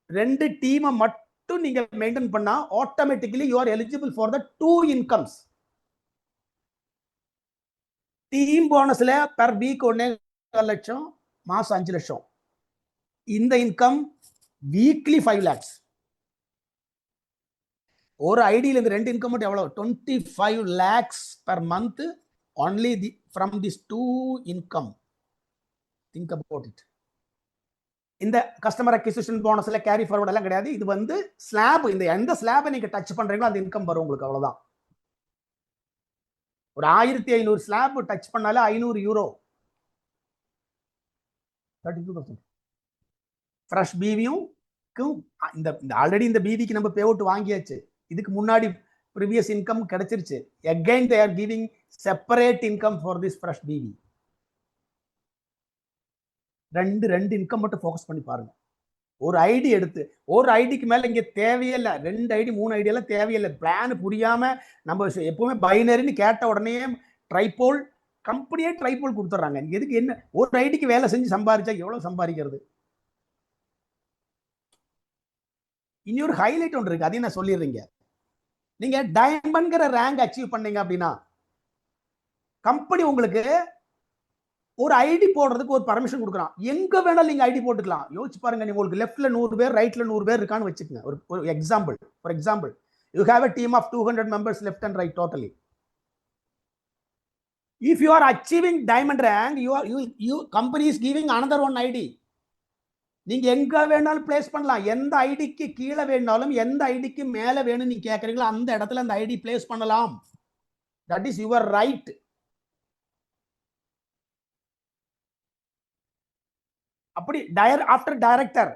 2 டீமை மட்டும் நீங்க maintain பண்ணா automatically you are eligible for the 2 incomes. Team போனஸ்ல per week 1.5 லட்சம், மாசம் 5 லட்சம். இந்த இன்கம் வீக்லி 5 lakhs. ஒரு ஐடியில இருந்து 2 இன்கம் மட்டும் எவ்வளவு? 25 lakhs per month only from these 2 income. Think about it. இந்த கஸ்டமர் அக்விசிஷன் போனஸ்ல கேரி ஃபார்வர்ட் எல்லாம் கிடையாது. இது வந்து ஸ்லாப், இந்த எந்த ஸ்லாபை நீங்க டச் பண்றீங்களோ அந்த இன்கம் வரும் உங்களுக்கு, அவ்வளவுதான். ஒரு 1500 ஸ்லாப் டச் பண்ணாலே 500 யூரோ, 32%. ஃப்ரெஷ் பிவியும் இந்த ஆல்ரெடி இந்த பிவிக்கு நம்ம பே அவுட் வாங்கியாச்சு. இதுக்கு முன்னாடி ப்ரீவியஸ் இன்கம் கிடைச்சிருச்சு. Again they are giving separate income for this fresh PV. ரெண்டு இன்கம் மட்டும் ஃபோக்கஸ் பண்ணி பாருங்க. ஒரு ஐடி எடுத்து, ஒரு ஐடிக்கு மேல இங்க தேவையில்லை, 2 ஐடி 3 ஐடி எல்லாம் தேவையில்லை. பிளான் புரியாம நம்ம எப்பவுமே பைனரின்னு கேட்ட உடனே ட்ரைபோல் கம்பெனியே ட்ரைபோல் கொடுத்துட்றாங்க. எதுக்கு? என்ன ஒரு ஐடிக்கு வேலை செஞ்சு சம்பாதிச்சா எவ்வளவு சம்பாதிக்கிறது? இனி ஒரு ஹைலைட் ஒன்று இருக்கு, அதையும் நான் சொல்லிடுறீங்க. நீங்க டைமண்ட்ங்கிற ரேங்க் அச்சீவ் பண்ணீங்க அப்படின்னா கம்பெனி உங்களுக்கு ஒரு ஐடி போடுறதுக்கு ஒரு பர்மிஷன் கொடுக்குறான். எங்க வேணாலும் நீங்க ஐடி போட்டுக்கலாம். யோசிச்சு பாருங்க, நீங்க உங்களுக்கு லெஃப்ட்ல 100 பேர், ரைட்ல 100 பேர் இருக்கான்னு வச்சுக்கோங்க. ஒரு example, for example you have a team of 200 members left and right totally. If you are achieving diamond rank, you company is giving another one ID. நீங்க எங்க வேணாலும் பிளேஸ் பண்ணலாம். எந்த ஐடிக்கு கீழே வேணாலும், எந்த ஐடிக்கு மேல வேணும் நீங்க கேக்குறீங்களோ அந்த இடத்துல அந்த ஐடி பிளேஸ் பண்ணலாம். That is your right. அப்படி after director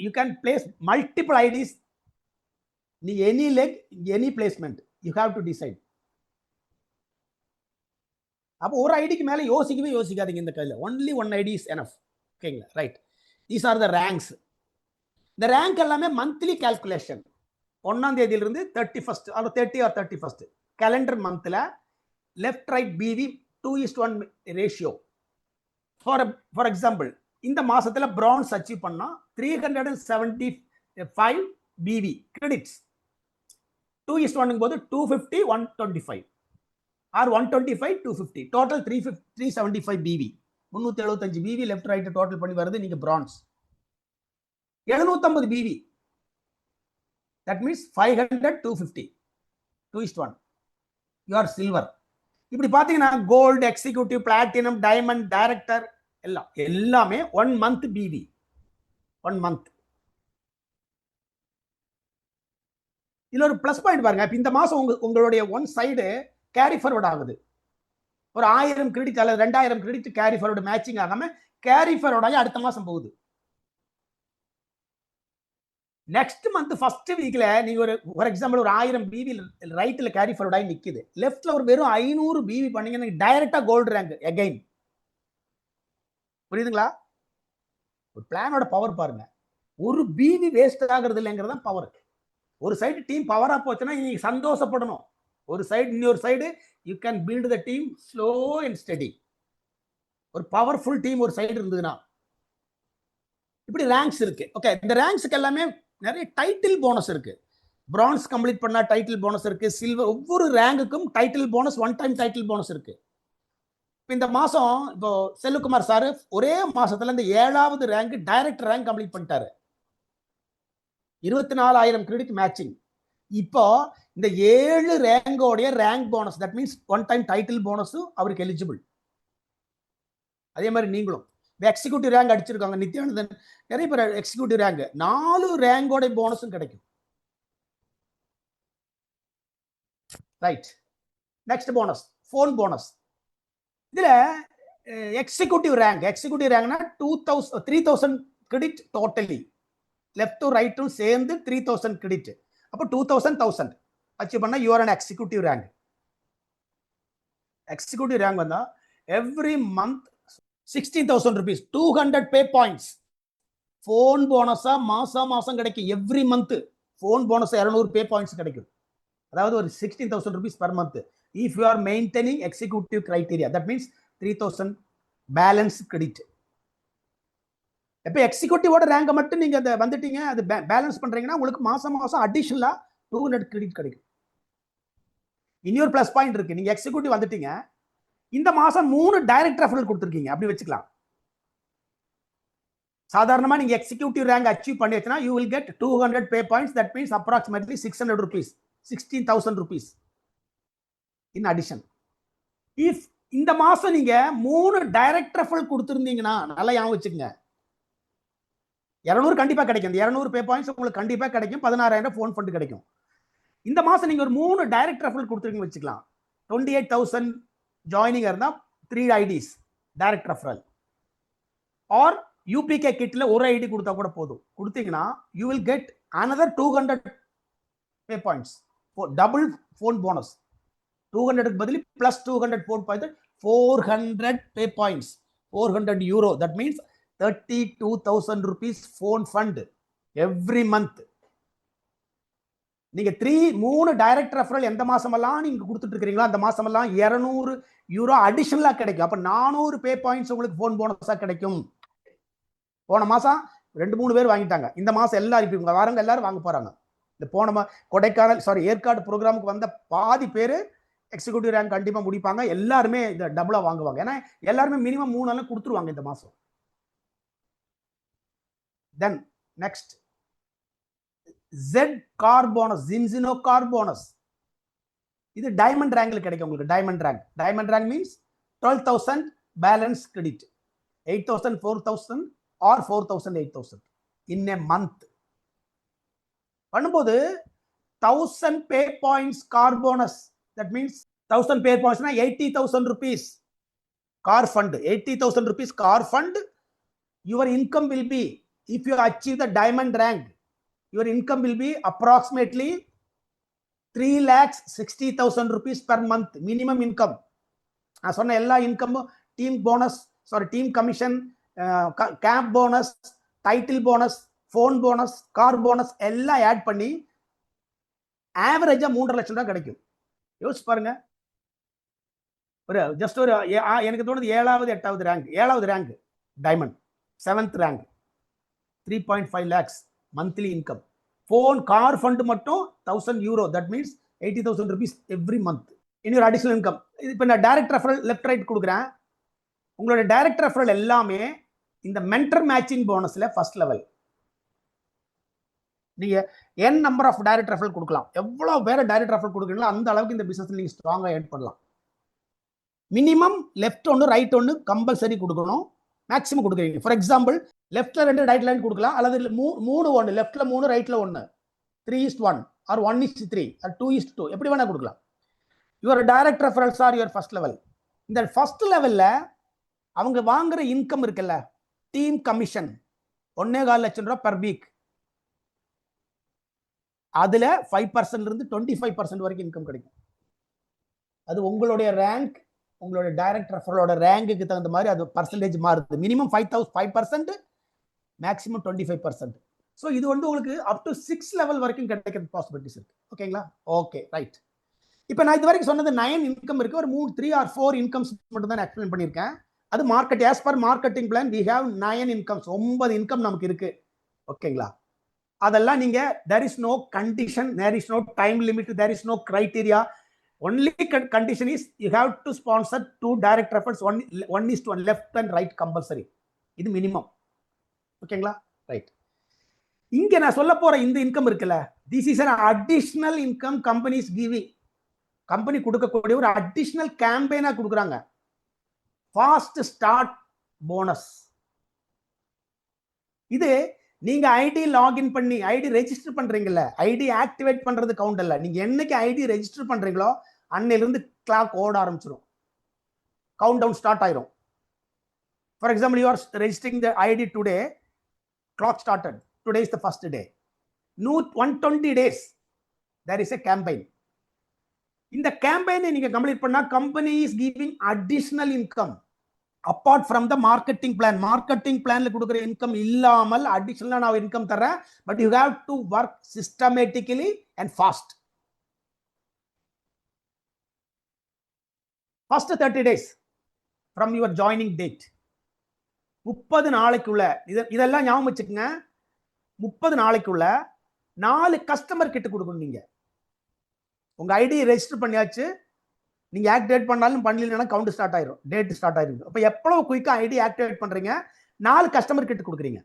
you can place multiple IDs. நீ any leg any placement you have to decide. அப்போ ஒரு ஐடிக்கு மேலே யோசிக்காதீங்க இந்த கையில். Only one ID is enough. ஓகேங்களா? Right. These are the ranks. இந்த ரேங்க் எல்லாமே மந்த்லி கால்குலேஷன். 1ஆம் தேதியிலிருந்து 31st or 30 or 31st calendar மந்த்ல left right BV 2:1 ratio. For example இந்த மாசத்துல பிரான்ஸ் அச்சீவ் பண்ணா 375 பிவி கிரெடிட்ஸ். 2:1 போது 250 125 or 125 250 total 375 PV. 375 PV left right total பண்ணி வருது. நீங்க பிரான்ஸ் 750 PV. That means 500 250 2:1 you are silver. இப்படி பாத்தீங்கன்னா gold, executive, platinum, diamond, director எல்லாமே 1 month பிவி. 1 month. இதுல ஒரு பிளஸ் பாயிண்ட் பாருங்க. இந்த மாசம் உங்களுடைய ஒன் சைடு கேரி ஃபார்வர்ட் ஆகுது. ஒரு 1000 கிரெடிட் அல்லது 2000 கிரெடிட் கேரி ஃபார்வர்டு மேட்சிங் ஆகாம கேரி ஃபார்வர்ட் ஆகி அடுத்த மாசம் போகுது. நெக்ஸ்ட் மந்த் ஃபர்ஸ்ட் வீக்ல நீங்க ஒரு ஃபார் எக்ஸாம்பிள் ஒரு 1000 பிவி ரைட்ல கேரி ஃபார்வர்ட் ஆகி நிக்குது. லெஃப்ட்ல ஒரு வெறும் 500 பிவி பண்ணீங்கன்னா டைரக்டா கோல்டு ரேங்க் அகைன். புரியுதுங்களா? ஒரு பிளானோட பவர் பாருங்க. ஒரு பிவி வேஸ்ட் ஆகுறது இல்லைங்கிறது தான் பவர். ஒரு சைடு டீம் பவரா போச்சுன்னா நீங்க சந்தோஷப்படணும். ஒரு சைடு இன்னொரு side you can build the team slow and steady. ஒரு பவர்ஃபுல் டீம் ஒரு சைடு இருந்ததுன்னா இப்படி ரேங்க்ஸ் இருக்கு. ஓகே, இந்த ரேங்க்ஸ்க்கு எல்லாமே நிறைய டைட்டில் போனஸ் இருக்கு. பிரான்ஸ் கம்ப்ளீட் பண்ணா டைட்டில் போனஸ் இருக்கு. சில்வர், ஒவ்வொரு ரேங்குக்கும் title bonus, one time title bonus இருக்கு. இந்த மாசம் இப்போ செல்வகுமார் சார் ஒரே மாசத்துல இந்த 7வது ரேங்க் டைரக்டர் ரேங்க் கம்ப்ளீட் பண்ணிட்டாரு. 24,000 கிரெடிட் மேட்சிங். இப்போ இந்த 7 ரேங்கோடைய rank bonus, that means one time title bonus அவருக்கு எலிஜிபிள். அதே மாதிரி நீங்களும் எக்ஸிக்யூட்டிவ் ரேங்க் அடிச்சிருக்காங்க. நித்யானந்தன் நிறைய பேர் எக்ஸிக்யூட்டிவ் ரேங்க் 4 ரேங்கோட போனஸும் கிடைக்கும். Right. Next bonus phone bonus. இதுல எக்ஸிக்யூட்டிவ் ரேங்க்னா 3000 கிரெடிட் டோட்டலி லெஃப்ட் டு ரைட்டும் சேர்ந்து 3000 கிரெடிட். அப்போ 2000 அச்சீவ் பண்ணா you are an executive rank. Executive rank வந்தா every month 16,000 rupees 200 pay points phone போனஸா மாசம் கிடைக்கும். Every month phone bonus 200 pay points கிடைக்கும். அதாவது ஒரு 16,000 rupees per month if you are maintaining executive criteria. that means 3,000 balance credit. இப்போ எக்ஸிக்யூட்டிவோட rank மட்டும் நீங்க அதை வந்துட்டீங்க, அது பேலன்ஸ் பண்றீங்கன்னா உங்களுக்கு மாசம் அடிஷனலா 200 கிரெடிட் கிடைக்கும். இன்னொரு பிளஸ் பாயிண்ட் இருக்கு. நீங்க எக்ஸிக்யூட்டிவ் வந்துட்டீங்க, இந்த மாசம் 3 டைரக்ட் ரெஃபரல் கொடுத்துருக்கீங்க, அப்படி வச்சுக்கலாம். சாதாரணமா நீங்க எக்ஸிக்யூட்டிவ் ரேங்க் அச்சீவ் பண்ணியாச்சுன்னா you will get 200 pay points. That means approximately 600 rupees 16,000 rupees in addition. If இந்த மாசம் நீங்க 3 டைரக்ட் ரெஃபரல் கொடுத்துருந்தீங்கன்னா நல்லா ஞாபகம் வச்சுக்கோங்க, 200 கண்டிப்பா கிடைக்கும். 200 பே பாயிண்ட்ஸ் உங்களுக்கு கண்டிப்பா கிடைக்கும். 16,000 போன் ஃபண்ட் கிடைக்கும். இந்த மாசம் நீங்க ஒரு 3 டைரக்ட் ரெஃபரல் கொடுத்துருக்கீங்க வச்சுக்கலாம். 28,000 ஜாயினிங் இருந்தா 3 ஐடிஸ் டைரக்ட் ரெஃபரல். ஆர் யூபிகே கிட்ல ஒரு ஐடி கொடுத்தா கூட போதும். கொடுத்தீங்கன்னா you will get another 200 pay points. Double phone bonus. 200 பதில் plus 200 phone points 400 pay points 400 euro. that means 32,000 rupees phone fund every month. நீங்க 3 டைரக்ட் ரெஃபரல் எந்த மாசமெல்லாம் நீங்க கொடுத்துட்டு இருக்கீங்களோ அந்த மாசமெல்லாம் 200 யூரோ அடிஷனலா கிடைக்கும். அப்ப 400 பே பாயிண்ட்ஸ் உங்களுக்கு போன் போனஸா கிடைக்கும். போன மாசம் 2-3 பேர் வாங்கிட்டாங்க. இந்த மாசம் எல்லாரும் இவங்க வரவங்க எல்லாரும் வாங்க போறாங்க. இந்த போன கொடைக்கானல் ஏற்காடு ப்ரோக்ராமுக்கு வந்த பாதி பேர் எக்ஸிக்யூட்டிவ் ரேங்க் கண்டிப்பா முடிப்பாங்க. எல்லாருமே இந்த டபுளா வாங்குவாங்க. ஏன்னா எல்லாருமே மினிமம் 3 நாள் கொடுத்துருவாங்க இந்த மாசம். Then next Z car bonus, ஜின்சினோ கார் போனஸ். இது டைமண்ட் ரேங்க்ல கிடைக்கும் உங்களுக்கு. Diamond rank means 12,000 balance credit, 8,000 4,000 or 4,000 8,000 in a month. பண்ணும்போது 1000 pay points car bonus. that means 1000 pay பாயிண்ட்ஸ்னா 80,000 rupees car fund. 80,000 rupees car fund your income will be, if you achieve the diamond rank, your income will be approximately 3,60,000 rupees per month minimum income. நான் சொன்ன எல்லா இன்கமும் team bonus, sorry team commission, camp bonus, title bonus, phone bonus, car bonus எல்லாம் add பண்ணி ஆவரேஜா 3.5 லட்சம் ரூபாய் கிடைக்கும். யோசிச்சு பாருங்க. ஒரு ஜஸ்ட் ஒரு எனக்கு தோணுது 7வது 8வது ரேங்க், 7வது rank diamond, 7th rank 3.5 lakhs monthly income. Phone car fund மட்டும் 1000 euro, that means 80,000 rupees every month in your additional income. இப்போ நான் டைரக்ட் ரெஃபரல் லெஃப்ட் ரைட் கொடுக்குறேன். உங்களோட டைரக்ட் ரெஃபரல் எல்லாமே இந்த மென்டர் மேட்சிங் போனஸ்ல ஃபர்ஸ்ட் லெவல். நீங்க n number of direct referral கொடுக்கலாம். எவ்வளவு வேற டைரக்ட் ரெஃபரல் கொடுக்குறீங்களோ அந்த அளவுக்கு இந்த பிசினஸ் நீங்க ஸ்ட்ராங்கா ஏர்ன் பண்ணலாம். மினிமம் லெஃப்ட் ஒன்று ரைட் ஒன்று கம்பல்சரி கொடுக்கணும், மேக்ஸிமம் கொடுக்குறீங்க. ஃபார் எக்ஸாம்பிள் லெஃப்ட்ல 2 ரைட் லைன் கொடுக்கலாம், அல்லது 3 1, லெஃப்ட்ல 3 ரைட்ல 1, 3:1 ஆர் 1:3 ஆர் 2:2 எப்படி வேணா கொடுக்கலாம். Your direct referrals are your first level. இந்த ஃபர்ஸ்ட் லெவல்ல அவங்க வாங்குற இன்கம் இருக்குல்ல, டீம் கமிஷன் 1.25 லட்சம் ரூபாய் பர் வீக், அதுல 5% இருந்து 25% வரைக்கும் இன்கம் கிடைக்கும். அது உங்களுடைய ரேங்க், உங்களுடைய டைரக்ட் ரெஃபரலோட ரேங்குக்கு தகுந்த மாதிரி அது பர்சன்டேஜ் மாறுது. Minimum 5%, maximum 25%. ஸோ இது வந்து உங்களுக்கு அப் டு 6 லெவல் வரைக்கும் கிடைக்கிற பாசிபிலிட்டிஸ் இருக்கு. ஓகேங்களா? Okay, right. இப்போ நான் இது வரைக்கும் சொன்னது 9 இன்கம் இருக்கு. ஒரு 3 or 4 இன்கம்ஸ் மட்டும் தான் எக்ஸ்பிளைன் பண்ணியிருக்கேன். அது market, as per marketing plan we have 9 incomes, 9 income நமக்கு இருக்கு. ஓகேங்களா? அதெல்லாம் நீங்க there is no condition, there is no time limit, there is no criteria. Only condition is you have to sponsor 2 direct referrals, 1:1, left and right compulsory. இது minimum. ஓகேங்களா? Right. இங்க நான் சொல்ல போற இந்த இன்கம் இருக்குல்ல, this is an additional income company is giving. Company கொடுக்கக்கூடிய ஒரு அடிஷனல் கேம்பெயினா கொடுக்குறாங்க. Fast start bonus. இது நீங்க ஐடி லாகின் பண்ணி ஐடி ரெஜிஸ்டர் பண்றீங்கல்ல, ஐடி ஆக்டிவேட் பண்றது கவுண்ட் இல்ல. நீங்க என்னைக்கு ஐடி ரெஜிஸ்டர் பண்றீங்களோ அன்னையில இருந்து கிளாக் ஓட ஆரம்பிச்சிடும், கவுண்ட் டவுன் ஸ்டார்ட் ஆயிரும். For example, you are registering the ID today, clock started, today is the first day. 120 days there is a campaign. இந்த கேம்பெயினை நீங்க கம்ப்ளீட் பண்ணா company is giving additional income apart from the marketing plan. Marketing பிளான்ல கொடுக்குற income இல்லாமல் அடிஷனலா நான் income தரேன். But you have to work systematically and fast. First 30 days from your joining date, 30 நாளைக்குள்ள இதெல்லாம் ஞாபகம் வச்சுக்கோங்க. 30 நாளைக்குள்ள 4 கஸ்டமர் கிட்ட கொடுக்கணும். நீங்க உங்க ஐடி ரெஜிஸ்டர் பண்ணியாச்சு, நீங்க ஆக்டிவேட் பண்ணாலும் பண்ணலன்னா கவுண்ட் ஸ்டார்ட் ஆயிரும், டேட் ஸ்டார்ட் ஆயிரும். அப்ப எவ்வளவு குயிக்கா ஐடி ஆக்டிவேட் பண்றீங்க, 4 கஸ்டமர் கிட்ட கொடுக்குறீங்க.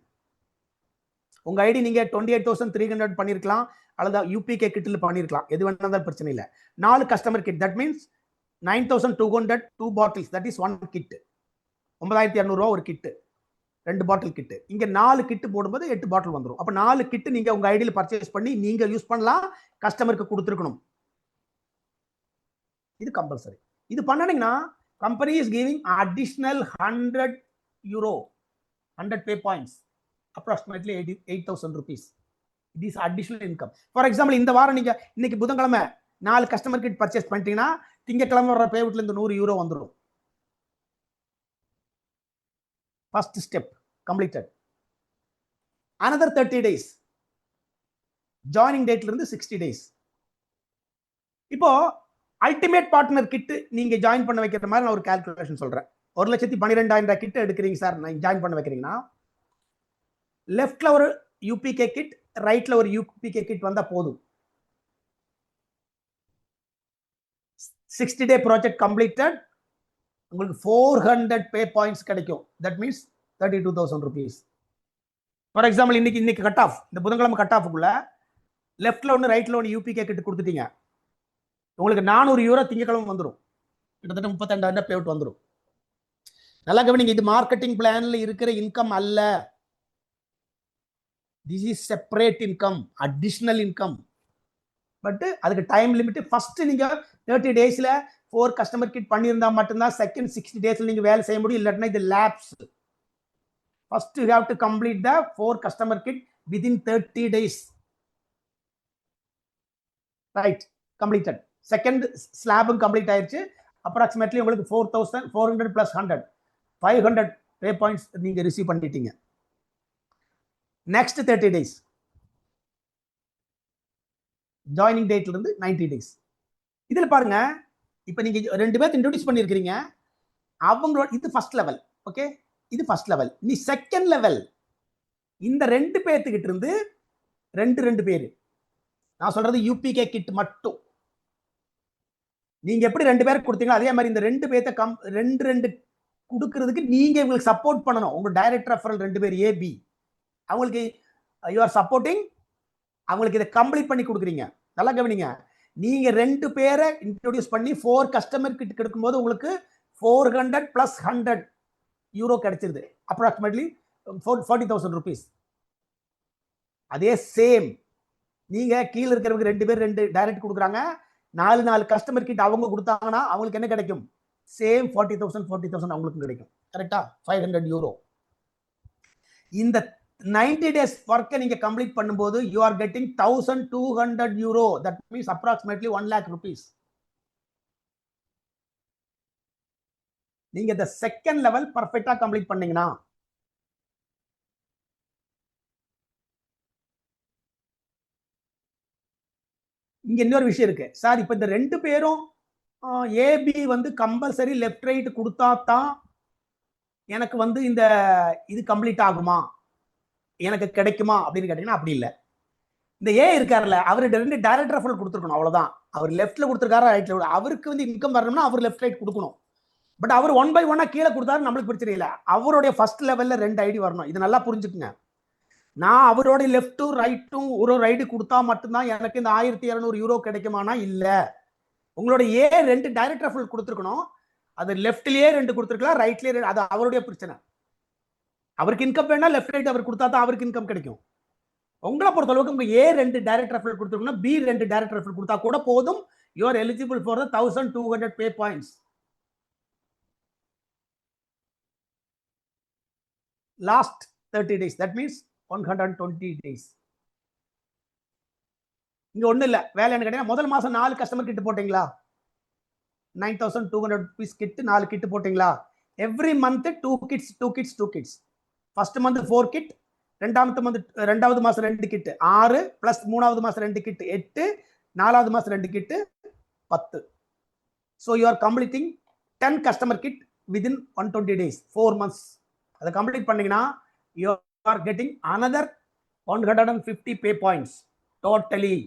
உங்க ஐடி நீங்க 28,300 பண்ணிருக்கலாம், அல்லது யூபிகே கிட்ல பண்ணிருக்கலாம், எது வேணாலும் பிரச்சனை இல்லை. 4 customer kit, that means 9,200, 2 bottles, that is 1 kit. 9,200 ரூபா ஒரு கிட்டு, 2 பாட்டில் கிட்டு. இங்க 4 கிட்டு போடும்போது 8 பாட்டில் வந்துடும். அப்ப 4 கிட்டு நீங்க உங்க ஐடியில பர்ச்சேஸ் பண்ணி நீங்க யூஸ் பண்ணலாம், கஸ்டமருக்கு கொடுத்துருக்கணும். இது கம்பல்சரி. இது பண்ணனீங்கன்னா company is giving additional 100 euro, 100 pay points, approximately 8,000 rupees. This additional income. For example, இந்த வாரம் நீங்க இன்னைக்கு புதன்கிழமை 4 கஸ்டமர் கிட் பர்ச்சேஸ் பண்ணிட்டீங்கன்னா திங்கட்கிழமை வர பேவுட்ல இருந்து 100 euro வந்துடும். First step completed. another 30 days, joining டேட்ல இருந்து 60 days. இப்போ அல்டிமேட் பார்ட்னர் கிட் நீங்க ஜாயின் பண்ண வைக்கிற மாதிரி நான் ஒரு கால்குலேஷன் சொல்றேன். 1,12,000 கிட் எடுக்கிறீங்க சார், நான் ஜாயின் பண்ண வைக்கிறீங்கன்னா லெஃப்ட்ல ஒரு யூபிகே கிட், ரைட்ல ஒரு யூபிகே கிட் வந்தா போதும். 60 day ப்ராஜெக்ட் கம்ப்ளீட்டட், உங்களுக்கு 400 பே பாயிண்ட்ஸ் கிடைக்கும். That means 32,000 rupees. For example, இன்னைக்கு கட் ஆஃப், இந்த புதன்கிழமை கட் ஆஃப்க்குள்ள லெஃப்ட்ல ஒன்று ரைட்ல ஒன்று யூபிகே கிட் கொடுத்துட்டீங்க, உங்களுக்கு 400 euro திங்கக்கிழமை வந்துடும். கிட்டத்தட்ட 32,000 பேவுட் வந்துடும். நல்லா கவனிங்க, இது மார்க்கெட்டிங் பிளான்ல இருக்கிற இன்கம் அல்ல. This is separate income, additional income. But அதுக்கு டைம் லிமிட். ஃபர்ஸ்ட் நீங்க 30 daysல 4 கஸ்டமர் கிட் பண்ணியிருந்தா மட்டும்தான் செகண்ட் 60 daysல நீங்க வேலை செய்ய முடியும். இல்லாட்டினா இது labs. First, you have to complete the 4 customer kit within 30 days. Right, completed. Second slab complete ஆயிருச்சு. Approximately உங்களுக்கு 4,400 plus 100, 500 pay points நீங்க ரிசீவ் பண்ணிட்டீங்க. Next 30 days. ஜாயினிங் டேட்ல இருந்து 90 days. இதுல பாருங்க, இப்போ நீங்க ரெண்டு பேர் இன்ட்ரோடியூஸ் பண்ணிருக்கீங்க. அவங்களோட இது ஃபர்ஸ்ட் லெவல். ஓகே, இது ஃபர்ஸ்ட் லெவல். நீ செகண்ட் லெவல். இந்த ரெண்டு பேர்த்துக்கிட்ட இருந்து ரெண்டு பேர். நான் சொல்றது யூபிகே கிட் மட்டும். நீங்க எப்படி ரெண்டு பேருக்கு கொடுத்தீங்களோ அதே மாதிரி இந்த ரெண்டு பேர்த்த ரெண்டு கொடுக்கறதுக்கு நீங்க இவங்களுக்கு சப்போர்ட் பண்ணணும். உங்க டைரக்ட் ரெஃபரல் ரெண்டு பேர் ஏபி, அவங்களுக்கு யூ ஆர் சப்போர்ட்டிங், அவங்களுக்கு இதை கம்ப்ளீட் பண்ணி கொடுக்குறீங்க. நல்லா கவனிங்க, நீங்க ரெண்டு பேரை இன்ட்ரோடியூஸ் பண்ணி 4 கஸ்டமர் கிட்ட கொடுக்கும்போது உங்களுக்கு 400 plus 100 யூரோ கிடைச்சிருது. Approximately 40,000 rupees. அதே சேம் நீங்க கீழே இருக்கிறவங்க ரெண்டு பேர் ரெண்டு டைரக்ட் கொடுக்குறாங்க, 4 கஸ்டமர் கிட்ட அவங்க கொடுத்தாங்கன்னா அவங்களுக்கு என்ன கிடைக்கும்? சேம் 40,000 அவங்களுக்கு கிடைக்கும். கரெக்டா? 500 யூரோ. இந்த 90 days ஒர்க்கை நீங்க கம்ப்ளீட் பண்ணும்போது you are getting 1,200 euro. That means approximately 1 lakh rupees. நீங்க இந்த செகண்ட் லெவல் பர்ஃபெக்ட்டா கம்ப்ளீட் பண்ணீங்கன்னா இங்க இன்னொரு விஷயம் இருக்கு சார். இப்ப இந்த ரெண்டு பேரும் ஏபி வந்து கம்பல்சரி லெஃப்ட் ரைட் கொடுத்தா தான் எனக்கு வந்து இந்த இது கம்ப்ளீட் ஆகுமா, எனக்கு கிடைக்குமா அப்படின்னு கேட்டீங்கன்னா அப்படி இல்லை. இந்த ஏ இருக்காருல்ல, அவர் ரெண்டு டைரக்ட் ரெஃபரல் கொடுத்துருக்கணும், அவ்வளவுதான். அவர் லெஃப்ட்ல கொடுத்துருக்காரு, ரைட்ல. அவருக்கு வந்து இன்கம் வரணும்னா அவர் லெஃப்ட் ரைட் கொடுக்கணும். பட் அவர் 1 by 1 கீழே கொடுத்தாரு, நம்மளுக்கு பிரச்சனை இல்லை. அவருடைய ஃபர்ஸ்ட் லெவல்ல 2 ஐடி வரணும். இது நல்லா புரிஞ்சுக்குங்க. நான் அவரோட லெஃப்ட்டும் ரைட்டும் ஒரு ரைடு கொடுத்தா மட்டும்தான் எனக்கு இந்த 1,200 யூரோ கிடைக்குமானா இல்ல. உங்களோட ஏ 2 டைரக்ட் ரெஃபரல் கொடுத்துருக்கணும். அது லெஃப்ட்லயே 2 கொடுத்துருக்கலாம், ரைட்லயே 2. அது அவருடைய பிரச்சனை. அவருக்கு இன்கம் வேணா லெஃப்ட் ரைட் அவர் கொடுத்தா தான் அவருக்கு இன்கம் கிடைக்கும். உங்களை பொறுத்த அளவுக்கு உங்க ஏ 2 டைரக்ட் ரெஃபரல் கொடுத்துருக்கணும், பி 2 டைரக்ட் ரெஃபரல் கொடுத்தா கூட போதும். You are eligible for 1,200 pay points. Last 30 days, that means 120 days. இங்க ஒண்ணு இல்ல, வேலை என்ன கேட்டீங்கன்னா முதல் மாசம் 4 கஸ்டமர் கிட்ட போட்டீங்களா, 9,200 rupees கிட் 4 கிட் போட்டீங்களா. Every month 2 kits. First month 4 kit, ரெண்டாவது மாசம் 2 கிட் 6 பிளஸ் மூணாவது மாசம் 2 கிட் 8, நாலாவது மாசம் 2 kit 10. So you are completing 10 customer kit within 120 days, 4 months. அதை கம்ப்ளீட் பண்ணீங்கன்னா you are getting another 150 pay points. Totally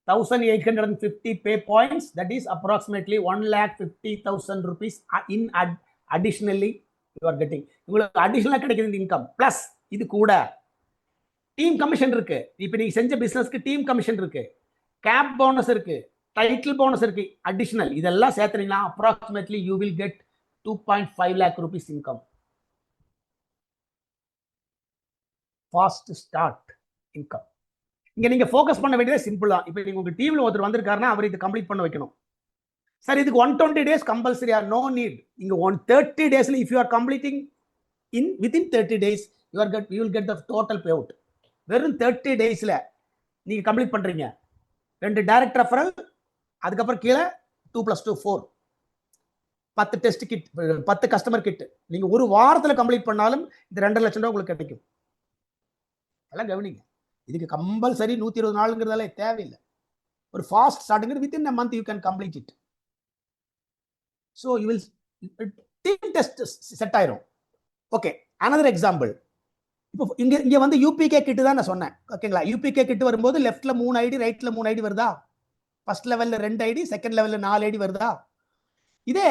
1,850 pay points. That is approximately 1,50,000 rupees in additionally you are getting. உங்களுக்கு அடிஷனலா கிடைக்குது இந்த income. Plus இது கூட team commission இருக்கு. இப்போ நீங்க செஞ்ச பிசினஸ்க்கு டீம் கமிஷன் இருக்கு, கேப் போனஸ் இருக்கு, டைட்டில் போனஸ் இருக்கு, அடிஷனல். இதெல்லாம் சேர்த்துறீங்கன்னா approximately you will get 2.5 lakh rupees income. Fast start income. இங்க நீங்க ஃபோக்கஸ் பண்ண வேண்டியது சிம்பிள் தான். இப்போ நீங்க உங்க டீம்ல ஒருத்தர் வந்திருக்காருன்னா அவர் இது கம்ப்ளீட் பண்ண வைக்கணும். சார் இதுக்கு 120 days compulsory or no need. இங்க 130 daysல if you are completing within 30 days you will get the total payout. வெறும் 30 daysல நீங்க கம்ப்ளீட் பண்றீங்க. 2 டைரக்ட் ரெஃபரல், அதுக்கப்புறம் கீழே 2 + 2 4, 10 டெஸ்ட் கிட், 10 கஸ்டமர் கிட். நீங்க ஒரு வாரத்துல கம்ப்ளீட் பண்ணாலும் இந்த 2 லட்சம் ரூபாய் உங்களுக்கு கிடைக்கும். எல்லாம் கவனிங்க. இதுக்கு கம்பல்சரி 120 நாளுங்கிறதால தேவையில்லை. ஒரு ஃபாஸ்ட் ஸ்டார்ட்ங்கிறது within a month you can complete it. So you will team test set ஆயிரும். Okay, another example. இப்போ இங்க வந்து யூபிகே கிட் தான் நான் சொன்னேன். ஓகேங்களா? யூபிகே கிட் வரும்போது லெஃப்ட்ல 3 ஐடி, ரைட்ல 3 ஐடி வருதா? ஃபர்ஸ்ட் லெவல்ல 2 ஐடி, செகண்ட் லெவல்ல 4 ஐடி வருதா? இதே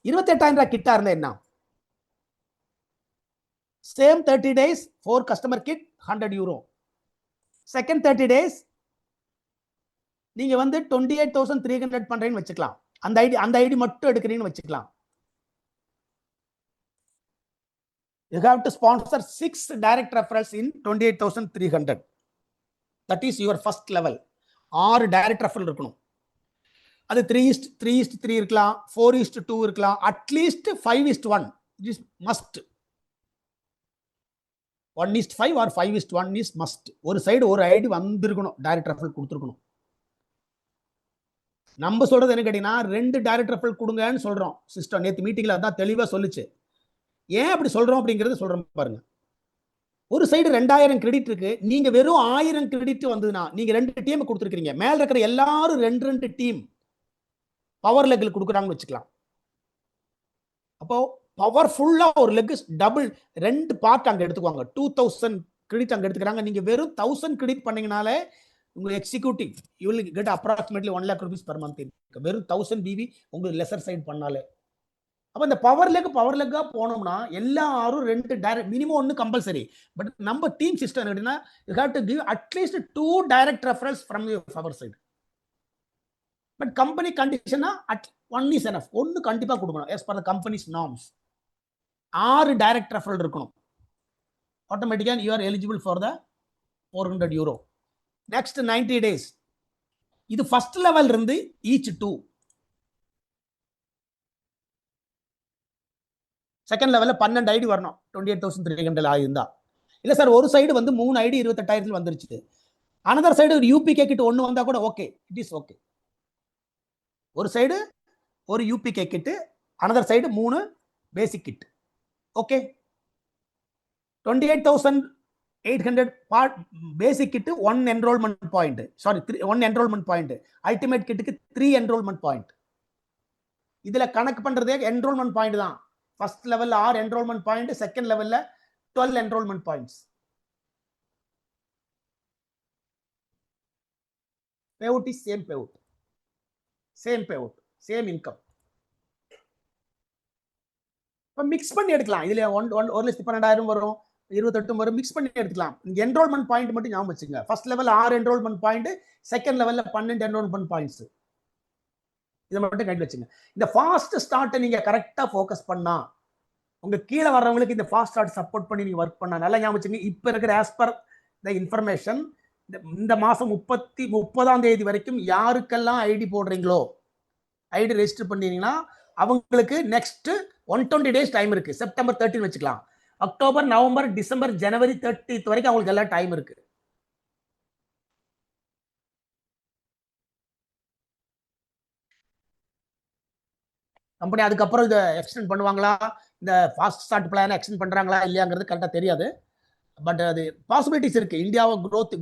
28,000 ரூபாய் கிட்டா இருந்தா என்ன? Same 30 days 4 customer kit 100 euro. Second 30 days நீங்க வந்து 28,300 பண்றீங்கன்னு வச்சுக்கலாம். அந்த ஐடி மட்டும் எடுக்கிறீங்கன்னு வச்சுக்கலாம். You have to sponsor 6 direct referrals in 28,300. That is your first level. 6 direct referral இருக்கணும். அது 3:3 இருக்கலாம், 4:2 இருக்கலாம், at least 5:1. It is must. 1:5 or 5:1 is must. ஒரு சைடு ஒரு ஐடி வந்திருக்கணும், டைரக்ட் ரெஃபரல் கொடுத்துருக்கணும். நம்ம சொல்றது என்ன கேட்டீங்கன்னா, 2 டைரக்ட் ரெஃபரல் கொடுங்கன்னு சொல்றோம். சிஸ்டம் நேற்று மீட்டிங்ல அதான் தெளிவா சொல்லுச்சு. ஏன் அப்படி சொல்றோம் அப்படிங்கறது சொல்றோம் பாருங்க. ஒரு சைடு 2000 கிரெடிட் இருக்கு, நீங்க வெறும் 1000 கிரெடிட் வந்ததுன்னா நீங்க 2 டீம் கொடுத்துருக்கீங்க, மேல இருக்கிற எல்லாரும் 2 டீம் பவர் லெக்ல கொடுக்குறாங்கன்னு வச்சுக்கலாம். அப்போ பவர்ஃபுல்லா ஒரு லெக் டபுள் 2 பார்ட் அங்க எடுத்துக்குவாங்க. 2000 கிரெடிட் அங்க எடுத்துக்கிறாங்க. நீங்க வெறும் 1000 கிரெடிட் பண்ணீங்கனாலே உங்க executive you will get approximately 1 lakh rupees per month. வெறும் 1000 பிவி உங்களுக்கு லெசர் சைடு பண்ணாலே. அப்ப இந்த பவர் லெக்கா போனோம்னா எல்லாரும் 2 டைரக்ட் மினிமம் 1 கம்பல்சரி. பட் நம்ம டீம் சிஸ்டம் எப்படின்னா, you have to give at least 2 direct referrals from your power side. But company கண்டிஷனா ஒன் இஸ் எனஃப். ஒன்னு கண்டிப்பா கொடுக்கணும் as per the company's norms. 6 direct referral இருக்கணும். ஆட்டோமேட்டிக்கா you are eligible for the 400 euro. Next 90 days. இது first level இருந்து each 2. Second லெவல்ல 12 ID வரணும். 28,300 ஆயிருந்தா. இல்ல சார் ஒரு சைடு வந்து 3 ஐடி 28,000 வந்துருச்சு. அனதர் சைடு ஒரு யூபிகே கிட் 1 வந்தா கூட ஓகே, இட் இஸ் ஓகே. ஒரு சைடு ஒரு UPK kit, another side 3 basic kit. Okay. 28,800 basic kit 1 enrolment point. Sorry 1 enrolment point. Ultimate கிட்டுக்கு 3 என்ரோல்மெண்ட் பாயிண்ட். இதுல கணக்கு பண்றதே என்ரோல்மெண்ட் பாயிண்ட் தான். ஃபர்ஸ்ட் லெவல்ல 6 என்ரோல்மெண்ட் பாயிண்ட், செகண்ட் லெவல்ல 12 enrolment points. payout is same payout, same income. இப்ப mix பண்ணி எடுக்கலாம். இதுல 1,12,000 வரும், 28 வரும், மிக்ஸ் பண்ணி எடுக்கலாம். என்ரோல்மெண்ட் பாயிண்ட் மட்டும் ஞாபகம் வச்சுங்க. First level 6 enrolment point, second லெவல்ல 12 என்ரோல்மெண்ட் பாயிண்ட்ஸ். இதை மட்டும் கையில் வச்சுங்க. இந்த ஃபாஸ்ட் ஸ்டார்ட்டை நீங்க கரெக்டா ஃபோக்கஸ் பண்ணா, உங்க கீழே வர்றவங்களுக்கு இந்த ஃபாஸ்ட் ஸ்டார்ட் சப்போர்ட் பண்ணி நீங்க ஒர்க் பண்ணா நல்லா ஞாபகம் வச்சுங்க. இப்ப இருக்கிற ஆஸ் பர் த இன்ஃபர்மேஷன், இந்த மாசம் 30ஆம் தேதி வரைக்கும் யாருக்கெல்லாம் ஐடி போடுறீங்களோ, ஐடி ரெஜிஸ்டர் பண்ணீங்கன்னா அவங்களுக்கு நெக்ஸ்ட் 120 days டைம் இருக்கு. செப்டம்பர் 13 வச்சுக்கலாம். அக்டோபர், நவம்பர், டிசம்பர், ஜனவரி 30 வரைக்கும் அவங்களுக்கு எல்லாம் டைம் இருக்கு. கம்பெனி அதுக்கப்புறம் இதை எக்ஸ்டெண்ட் பண்ணுவாங்களா, இந்த ஃபாஸ்ட் ஸ்டார்ட் பிளான் எக்ஸ்டெண்ட் பண்றாங்களா இல்லையாங்கிறது கரெக்டாக தெரியாது. பட் அது பாசிபிலிட்டிஸ் இருக்கு. இந்தியாவை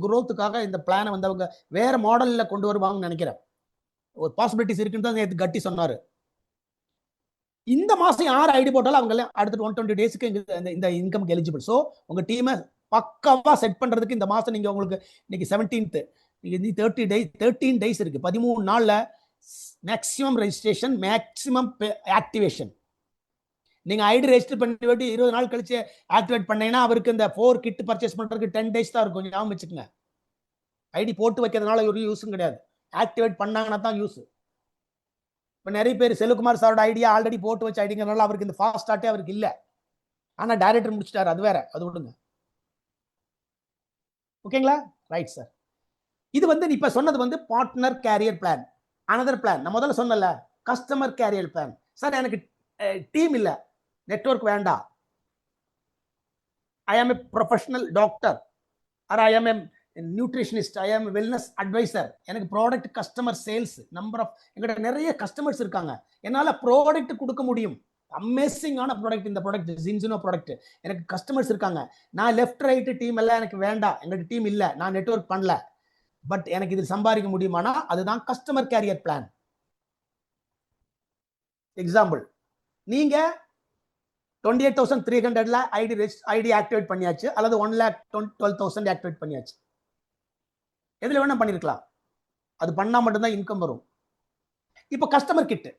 குரோத்துக்காக இந்த பிளானை வந்து அவங்க வேற மாடல்ல கொண்டு வருவாங்கன்னு நினைக்கிறேன். ஒரு பாசிபிலிட்டிஸ் இருக்குன்னு தான் நேற்று கட்டி சொன்னாரு. இந்த மாசம் யார் ஐடி போட்டாலும் அவங்க அடுத்த 120 டேஸ்க்கு இந்த இன்கம் எலிஜிபிள். ஸோ உங்க டீமை பக்காவா செட் பண்றதுக்கு இந்த மாசம் நீங்க உங்களுக்கு இன்னைக்கு 17th, நீங்க 13 days இருக்கு. 13 நாள்ல மேக்ஸிமம் ரெஜிஸ்ட்ரேஷன், மேக்ஸிமம் ஆக்டிவேஷன். நீங்க ஐடி ரெஜிஸ்டர் பண்ணி 20 நாள் கழிச்சு ஆக்டிவேட் பண்ணீங்கன்னா அவருக்கு இந்த 4 கிட் பர்ச்சேஸ் பண்றதுக்கு 10 days தான் இருக்கும். ஞாபகம் வச்சுக்கோங்க. ஐடி போட்டு வைக்கிறதுனால ஒரு யூஸும் கிடையாது, ஆக்டிவேட் பண்ணாங்கன்னா தான் யூஸ். இப்போ நிறைய பேர் செல்வகுமார் சாரோட ஐடியா ஆல்ரெடி போட்டு வச்ச ஐடிங்கிறனால அவருக்கு இந்த ஃபாஸ்ட் ஸ்டார்ட்டே அவருக்கு இல்லை. ஆனா டைரக்டர் முடிச்சிட்டாரு, அது வேற, அது விடுங்க. ஓகேங்களா? Right sir. இது வந்து இப்ப சொன்னது வந்து partner career plan. Another plan நான் முதல்ல சொன்னல, கஸ்டமர் கேரியர் பிளான். சார் எனக்கு டீம் இல்ல, நெட்வொர்க் வேண்டாம், I am a professional doctor or I am a nutritionist, I am wellness advisor, எனக்கு product customer sales number of எங்கிட்ட நிறைய கஸ்டமர்ஸ் இருக்காங்க, என்னால ப்ராடக்ட் கொடுக்க முடியும், அமேசிங்கான ப்ராடக்ட், இந்த ப்ராடக்ட் ஜின்ஜினோ ப்ராடக்ட், எனக்கு கஸ்டமர்ஸ் இருக்காங்க. நான் லெஃப்ட் ரைட் டீம் எல்லாம் எனக்கு வேண்டாம், எங்கிட்ட டீம் இல்லை, நான் நெட்வொர்க் பண்ணல, பட் எனக்கு இதில் சம்பாதிக்க முடியுமானா அதுதான் கஸ்டமர் கேரியர் பிளான். எக்ஸாம்பிள், நீங்க 28,300ல ஐடி ஆக்டிவேட் பண்ணியாச்சு, அல்லது 1,12,000 ஆக்டிவேட் பண்ணியாச்சு. எதுல வேணா பண்ணிருக்கலாம், அது பண்ணா மட்டும்தான் இன்கம் வரும். இப்ப கஸ்டமர் கிட்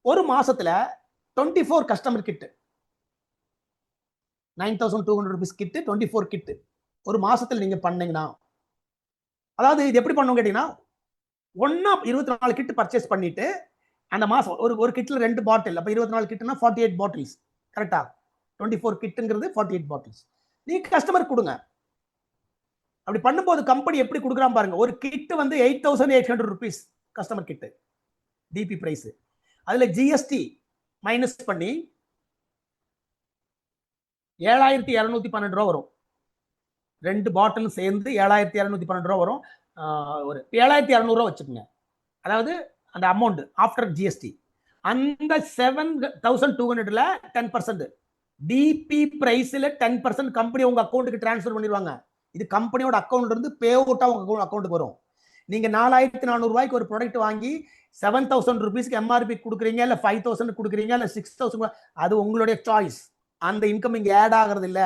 ஒரு மாசத்துல 24 customer kit, 9,200 rupees kit, 24 kit ஒரு மாசத்துல நீங்க பண்ணீங்கன்னா, அதாவது இது எப்படி பண்ணுவோம் கேட்டீங்கன்னா, 24 கிட் பர்ச்சேஸ் பண்ணிட்டு அந்த மாசம் ஒரு கிட்ல 2 பாட்டில், அப்ப 24 கிட்னா 48 பாட்டில்ஸ், கரெக்டா? 24 கிட்ங்கிறது 48 பாட்டில்ஸ் நீங்க கஸ்டமர் கொடுங்க. அப்படி பண்ணும்போது கம்பெனி எப்படி கொடுக்குறான் பாருங்க. ஒரு கிட் வந்து 8,800 rupees customer kit DP price, அதுல ஜிஎஸ்டி மைனஸ் பண்ணி 7,212 ரூபா வரும். 2 பாட்டிலும் சேர்ந்து 7,212 ரூபா வரும். ஒரு 7,200 ரூபா வச்சுக்கோங்க. அதாவது அந்த அமௌண்ட் ஆஃப்டர் ஜிஎஸ்டி. அந்த 7,200ல 10% டிபி பிரைஸ்ல 10% கம்பெனி உங்க அக்கௌண்ட்டுக்கு டிரான்ஸ்ஃபர் பண்ணிடுவாங்க. இது கம்பெனியோட அக்கௌண்ட்ல இருந்து பே அவுட்டா உங்க அக்கௌண்ட்டுக்கு வரும். நீங்க 4,400 ரூபாய்க்கு ஒரு ப்ராடக்ட் வாங்கி 7,000 ருபீஸ்க்கு எம்ஆர்பி கொடுக்குறீங்க, இல்ல 5,000 கொடுக்குறீங்க, இல்ல 6,000, அது உங்களுடைய சாய்ஸ். அந்த இன்கம் இங்க ஆட் ஆகிறது இல்ல.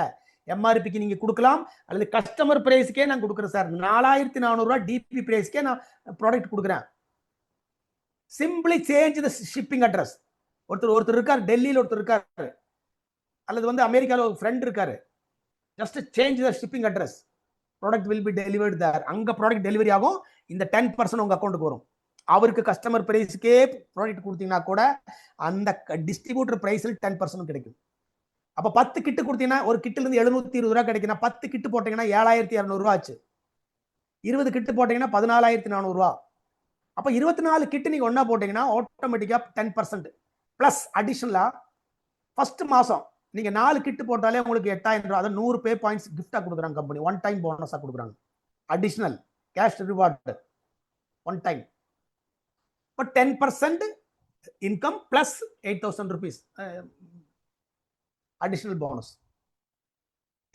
எம்ஆர்பிக்கு நீங்க கொடுக்கலாம், அல்லது கஸ்டமர் பிரைஸ்க்கே நான் கொடுக்குறேன் சார், 4,400 ரூபாய் டிபி பிரைஸ்க்கே நான் ப்ராடக்ட் கொடுக்குறேன். Simply change the shipping address. ஒருத்தர் இருக்காரு, டெல்லியில் ஒருத்தர் இருக்காரு, அல்லது வந்து அமெரிக்காவில் ஒரு ஃப்ரெண்ட் இருக்காரு. Just change the shipping address, product will be delivered there. அங்க ப்ராடக்ட் டெலிவரி ஆகும். இந்த 10% உங்க அக்கௌண்ட்டுக்கு வரும். அவருக்கு கஸ்டமர் பிரைஸ்க்கே ப்ராடக்ட் கொடுத்தீங்கன்னா கூட அந்த டிஸ்ட்ரிபியூட்டர் பிரைஸில் 10% கிடைக்கும். அப்ப 10 கிட்டு கொடுத்தீங்கன்னா ஒரு கிட்டுல இருந்து 720 ரூபாய் கிடைக்கும். 10 கிட்டு போட்டீங்கன்னா 7,200 ரூபாய் ஆச்சு. 20 கிட்டு போட்டீங்கன்னா 14,400 ரூபாய். அப்ப 24 கிட்டு நீங்க ஒன்னா போட்டீங்கன்னா ஆட்டோமேட்டிக்கா 10% பிளஸ் அடிஷனலா ஃபர்ஸ்ட் மாசம் நீங்க 4 கிட்டு போட்டாலே உங்களுக்கு 8,000 ரூபாய், அதாவது 100 பே பாயிண்ட்ஸ் கிஃப்டா கொடுக்குறாங்க கம்பெனி. ஒன் டைம் போனஸா கொடுக்குறாங்க. Additional cash reward one time. But 10% income plus 8,000 rupees additional bonus.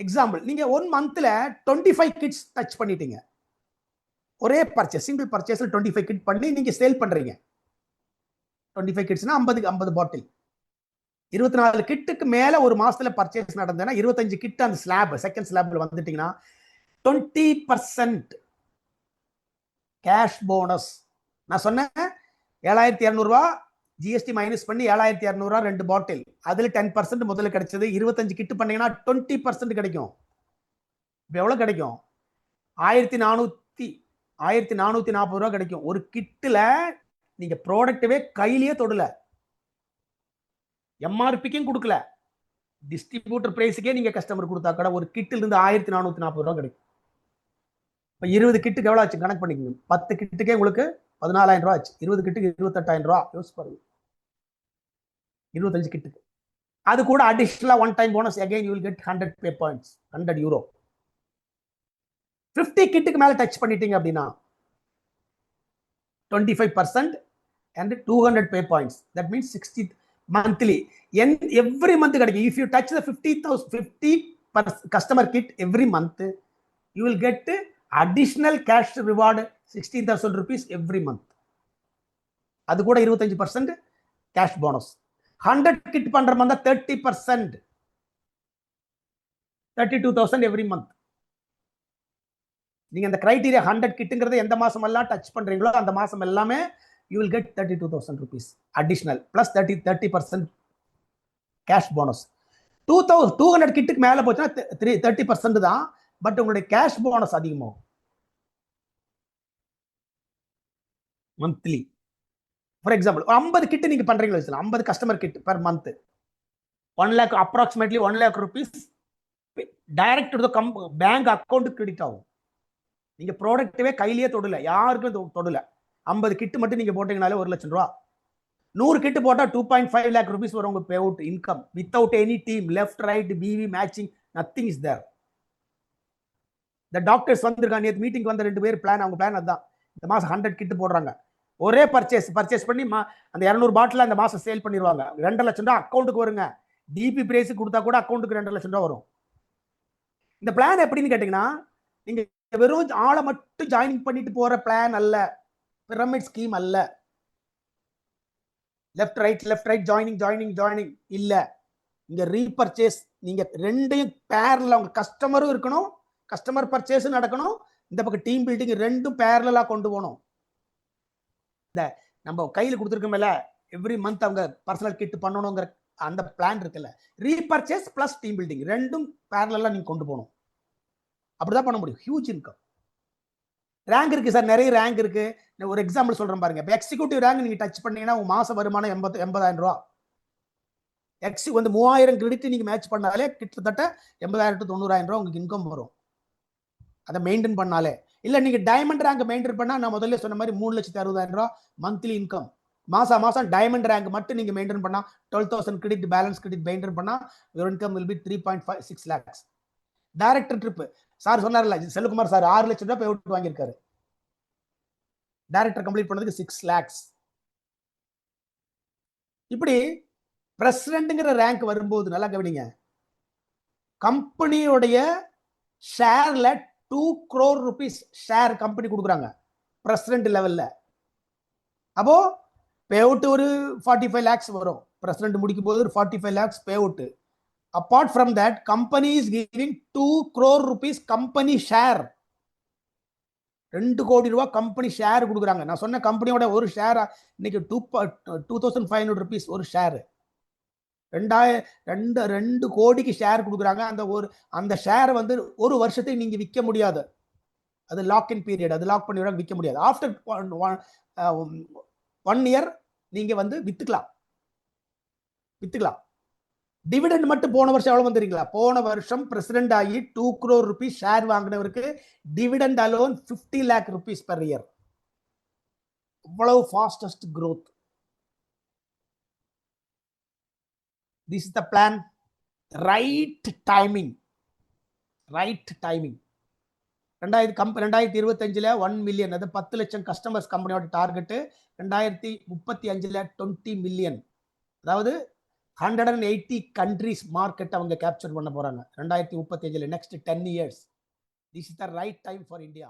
Example, நீங்க 1 monthல 25 கிட்ஸ் டச் பண்ணிட்டீங்க. ஒரே பர்ச்சேஸ், சிங்கிள் பர்ச்சேஸ்ல 25 கிட் பண்ணி நீங்க சேல் பண்றீங்க. 25 கிட்ஸ்னா 50 பாட்டில். 24 கிட்டுக்கு மேல ஒரு மாசத்துல பர்ச்சேஸ் நடந்ததுன்னா 25 கிட் அந்த ஸ்லாப், செகண்ட் ஸ்லாப்ல வந்துட்டீங்கன்னா 20% கேஷ் போனஸ். நான் சொன்னேன் 7,200 ரூபாய் ஜிஎஸ்டி மைனஸ் பண்ணி 7,200 ரூபாய் 2 பாட்டில். அதுல 10% முதல்ல கிடைச்சது. 25 கிட்டு பண்ணீங்கன்னா 20% கிடைக்கும். இப்ப எவ்வளவு கிடைக்கும்? 1,440 ரூபாய் கிடைக்கும். ஒரு கிட்டுல நீங்க ப்ராடக்டவே கையிலேயே தொடல, எம்ஆர்பிக்கும் கொடுக்கல, டிஸ்ட்ரிபியூட்டர் பிரைஸுக்கே நீங்க கஸ்டமர் கொடுத்தா கூட ஒரு கிட்டில இருந்து 1,440 ரூபாய் கிடைக்கும். இப்ப 20 கிட்டுக்கு எவ்வளவு ஆச்சு கணக்கு பண்ணிக்கோங்க. 10 கிட்டுக்கே உங்களுக்கு 14,000 ரூபாய் ஆச்சு. 20 கிட்டுக்கு 28,000 ரூபாய். யோசிச்சு பாருங்க. 25 கிட்டுக்கு. அது கூட அடிஷனலா one time bonus. Again you will get 100 pay points, 100 euro. 50 கிட்டுக்கு மேல டச் பண்ணிட்டீங்க அப்படின்னா 25% and 200 pay points. That means 60 monthly. Every month கிடைக்கும். If you touch the 50 customer kit every month, you will get additional cash reward 16,000 rupees every month. அது கூட 25% cash bonus. 100 kit பண்ற மாதிரி 30%, 32,000 every month. நீங்க இந்த criteria 100 கிட்டுங்கிறது எந்த மாசம் எல்லாம் டச் பண்றீங்களோ அந்த மாசம் எல்லாமே you will get 32,000 rupees additional plus 30% cash bonus. 200 கிட்டுக்கு மேல போச்சுன்னா 30% தான், பட் உங்களுடைய கேஷ் போனஸ் அதிகமாகும் மந்த்லி. ஃபார் எக்ஸாம்பிள் 50 கிட்டு நீங்க பண்றீங்களா, 50 customer kit per month, 1 lakh approximately 1 lakh rupees direct to the bank account credit ஆகும். நீங்க ப்ராடக்டவே கையிலேயே தொடல, யாருக்கும் தொடல. 50 கிட்டு மட்டும் நீங்க போட்டீங்கனாலே 1 லட்சம் ரூபாய். 100 கிட்டு போட்டா 2.5 lakh rupees வரும் உங்க pay out income without any team, left right PV matching, nothing is there. இந்த டாக்டர்ஸ் வந்திருக்காங்க, நேற்று மீட்டிங் வந்த 2 பேர் பிளான், அவங்க பிளான் அதுதான். இந்த மாசம் 100 கிட்டு போடுறாங்க. ஒரே பர்ச்சேஸ் பண்ணி அந்த 200 பாட்டில் அந்த மாசம் சேல் பண்ணிடுவாங்க. 2 லட்சம் ரூபாய் அக்கௌண்ட்டுக்கு வருங்க. டிபி பிரைஸ் கொடுத்தா கூட அக்கௌண்ட்டுக்கு 2 லட்சம் ரூபாய் வரும். இந்த பிளான் எப்படின்னு கேட்டீங்கன்னா, நீங்க வெறும் ஆளை மட்டும் ஜாயின் பண்ணிட்டு போற பிளான் அல்ல, பிரமிட் ஸ்கீம் அல்ல. லெஃப்ட் ரைட் ஜாயினிங் இல்ல. இங்க ரீபர்ச்சேஸ். நீங்க ரெண்டையும் பேரலா, உங்க கஸ்டமரும் இருக்கணும், கஸ்டமர் பர்ச்சேஸ் நடக்கணும், இந்த பக்கம் டீம் பில்டிங் ரெண்டும் பேரலா கொண்டு போகணும். இந்த நம்ம கையில் கொடுத்துருக்கோம்ல, எவ்ரி மந்த் அவங்க பர்சனல் கிட் பண்ணணுங்கிற அந்த பிளான் இருக்குல்ல, ரீபர்ச்சேஸ் பிளஸ் டீம் பில்டிங் ரெண்டும் பேரலா நீங்க கொண்டு போகணும். அப்படிதான் பண்ண முடியும். Huge income. ரேங்க் இருக்கு சார், நிறைய ரேங்க் இருக்கு. ஒரு எக்ஸாம்பிள் சொல்றேன் பாருங்க. எக்ஸிக்யூட்டிவ் ரேங்க் நீங்க டச் பண்ணீங்கன்னா உங்க மாச வருமானம் 80,000 ரூபாய். வந்து 3000 கிரெடிட் நீங்க மேட்ச் பண்ணாலே கிட்டத்தட்ட 80,000 to 90,000 ரூபாய் உங்களுக்கு இன்கம் வரும். அதை மெயின்டைன் பண்ணாலே. இல்ல நீங்க டைமண்ட் ரேங்க் மெயின்டைன் பண்ணா, நான் முதல்ல சொன்ன மாதிரி 3,60,000 ரூபாய் மந்த்லி இன்கம் மாசம் டைமண்ட் ரேங்க் மட்டும் நீங்க மெயின்டைன் பண்ணா 12,000 கிரெடிட் பேலன்ஸ் கிரெடிட் மெயின்டைன் பண்ணா your income will be 3.56 lakhs. Director trip sir சொன்னார்ல, செல்வகுமார் சார் 6 லட்சம் ரூபாய் பேவுட் வாங்கியிருக்காரு. டைரக்டர் கம்ப்ளீட் பண்ணதுக்கு 6 lakhs. இப்படி பிரசிடென்ட்ங்கிற ரேங்க் வரும்போது நல்லா கவனிங்க, கம்பெனியோடைய ஷேர்ல 2 crore rupees ஷேர் கம்பெனி கொடுக்குறாங்க பிரசிடென்ட் லெவல்ல. அப்போ பேவுட் ஒரு 45 lakhs வரும். பிரசிடென்ட் முடிக்கும் போது ஒரு 45 lakhs பேவுட். Apart from that, company is giving 2 crore rupees company share. 2 கோடி ரூபாய் கம்பெனி ஷேர் கொடுக்குறாங்க. நான் சொன்ன கம்பெனியோட ஒரு ஷேர் இன்னைக்கு 2,500 rupees ஒரு ஷேர். 2 கோடிக்கு ஷேர் கொடுக்குறாங்க. அந்த ஷேர் வந்து ஒரு வருஷத்துக்கு நீங்க விற்க முடியாது. அது லாக் இன் பீரியட், அது லாக் பண்ணி விற்க முடியாது. ஆஃப்டர் 1 year நீங்க வந்து வித்துக்கலாம். டிவிடெண்ட் மட்டும் போன வருஷம் எவ்வளவு வந்துறீங்களா? போன வருஷம் பிரசிடென்ட் ஆகி 2 crore rupees ஷேர் வாங்கினவருக்கு dividend alone 50 lakh rupees per year. அவ்வளவு fastest growth. This is the plan. Right timing. 2025 1 million, அது 10 லட்சம் கஸ்டமர்ஸ் கம்பெனியோட டார்கெட். 2035 20 million, அதாவது 180 countries மார்க்கெட் அவங்க கேப்சர் பண்ண போறாங்க 2035 next 10 years. This is the right time for India.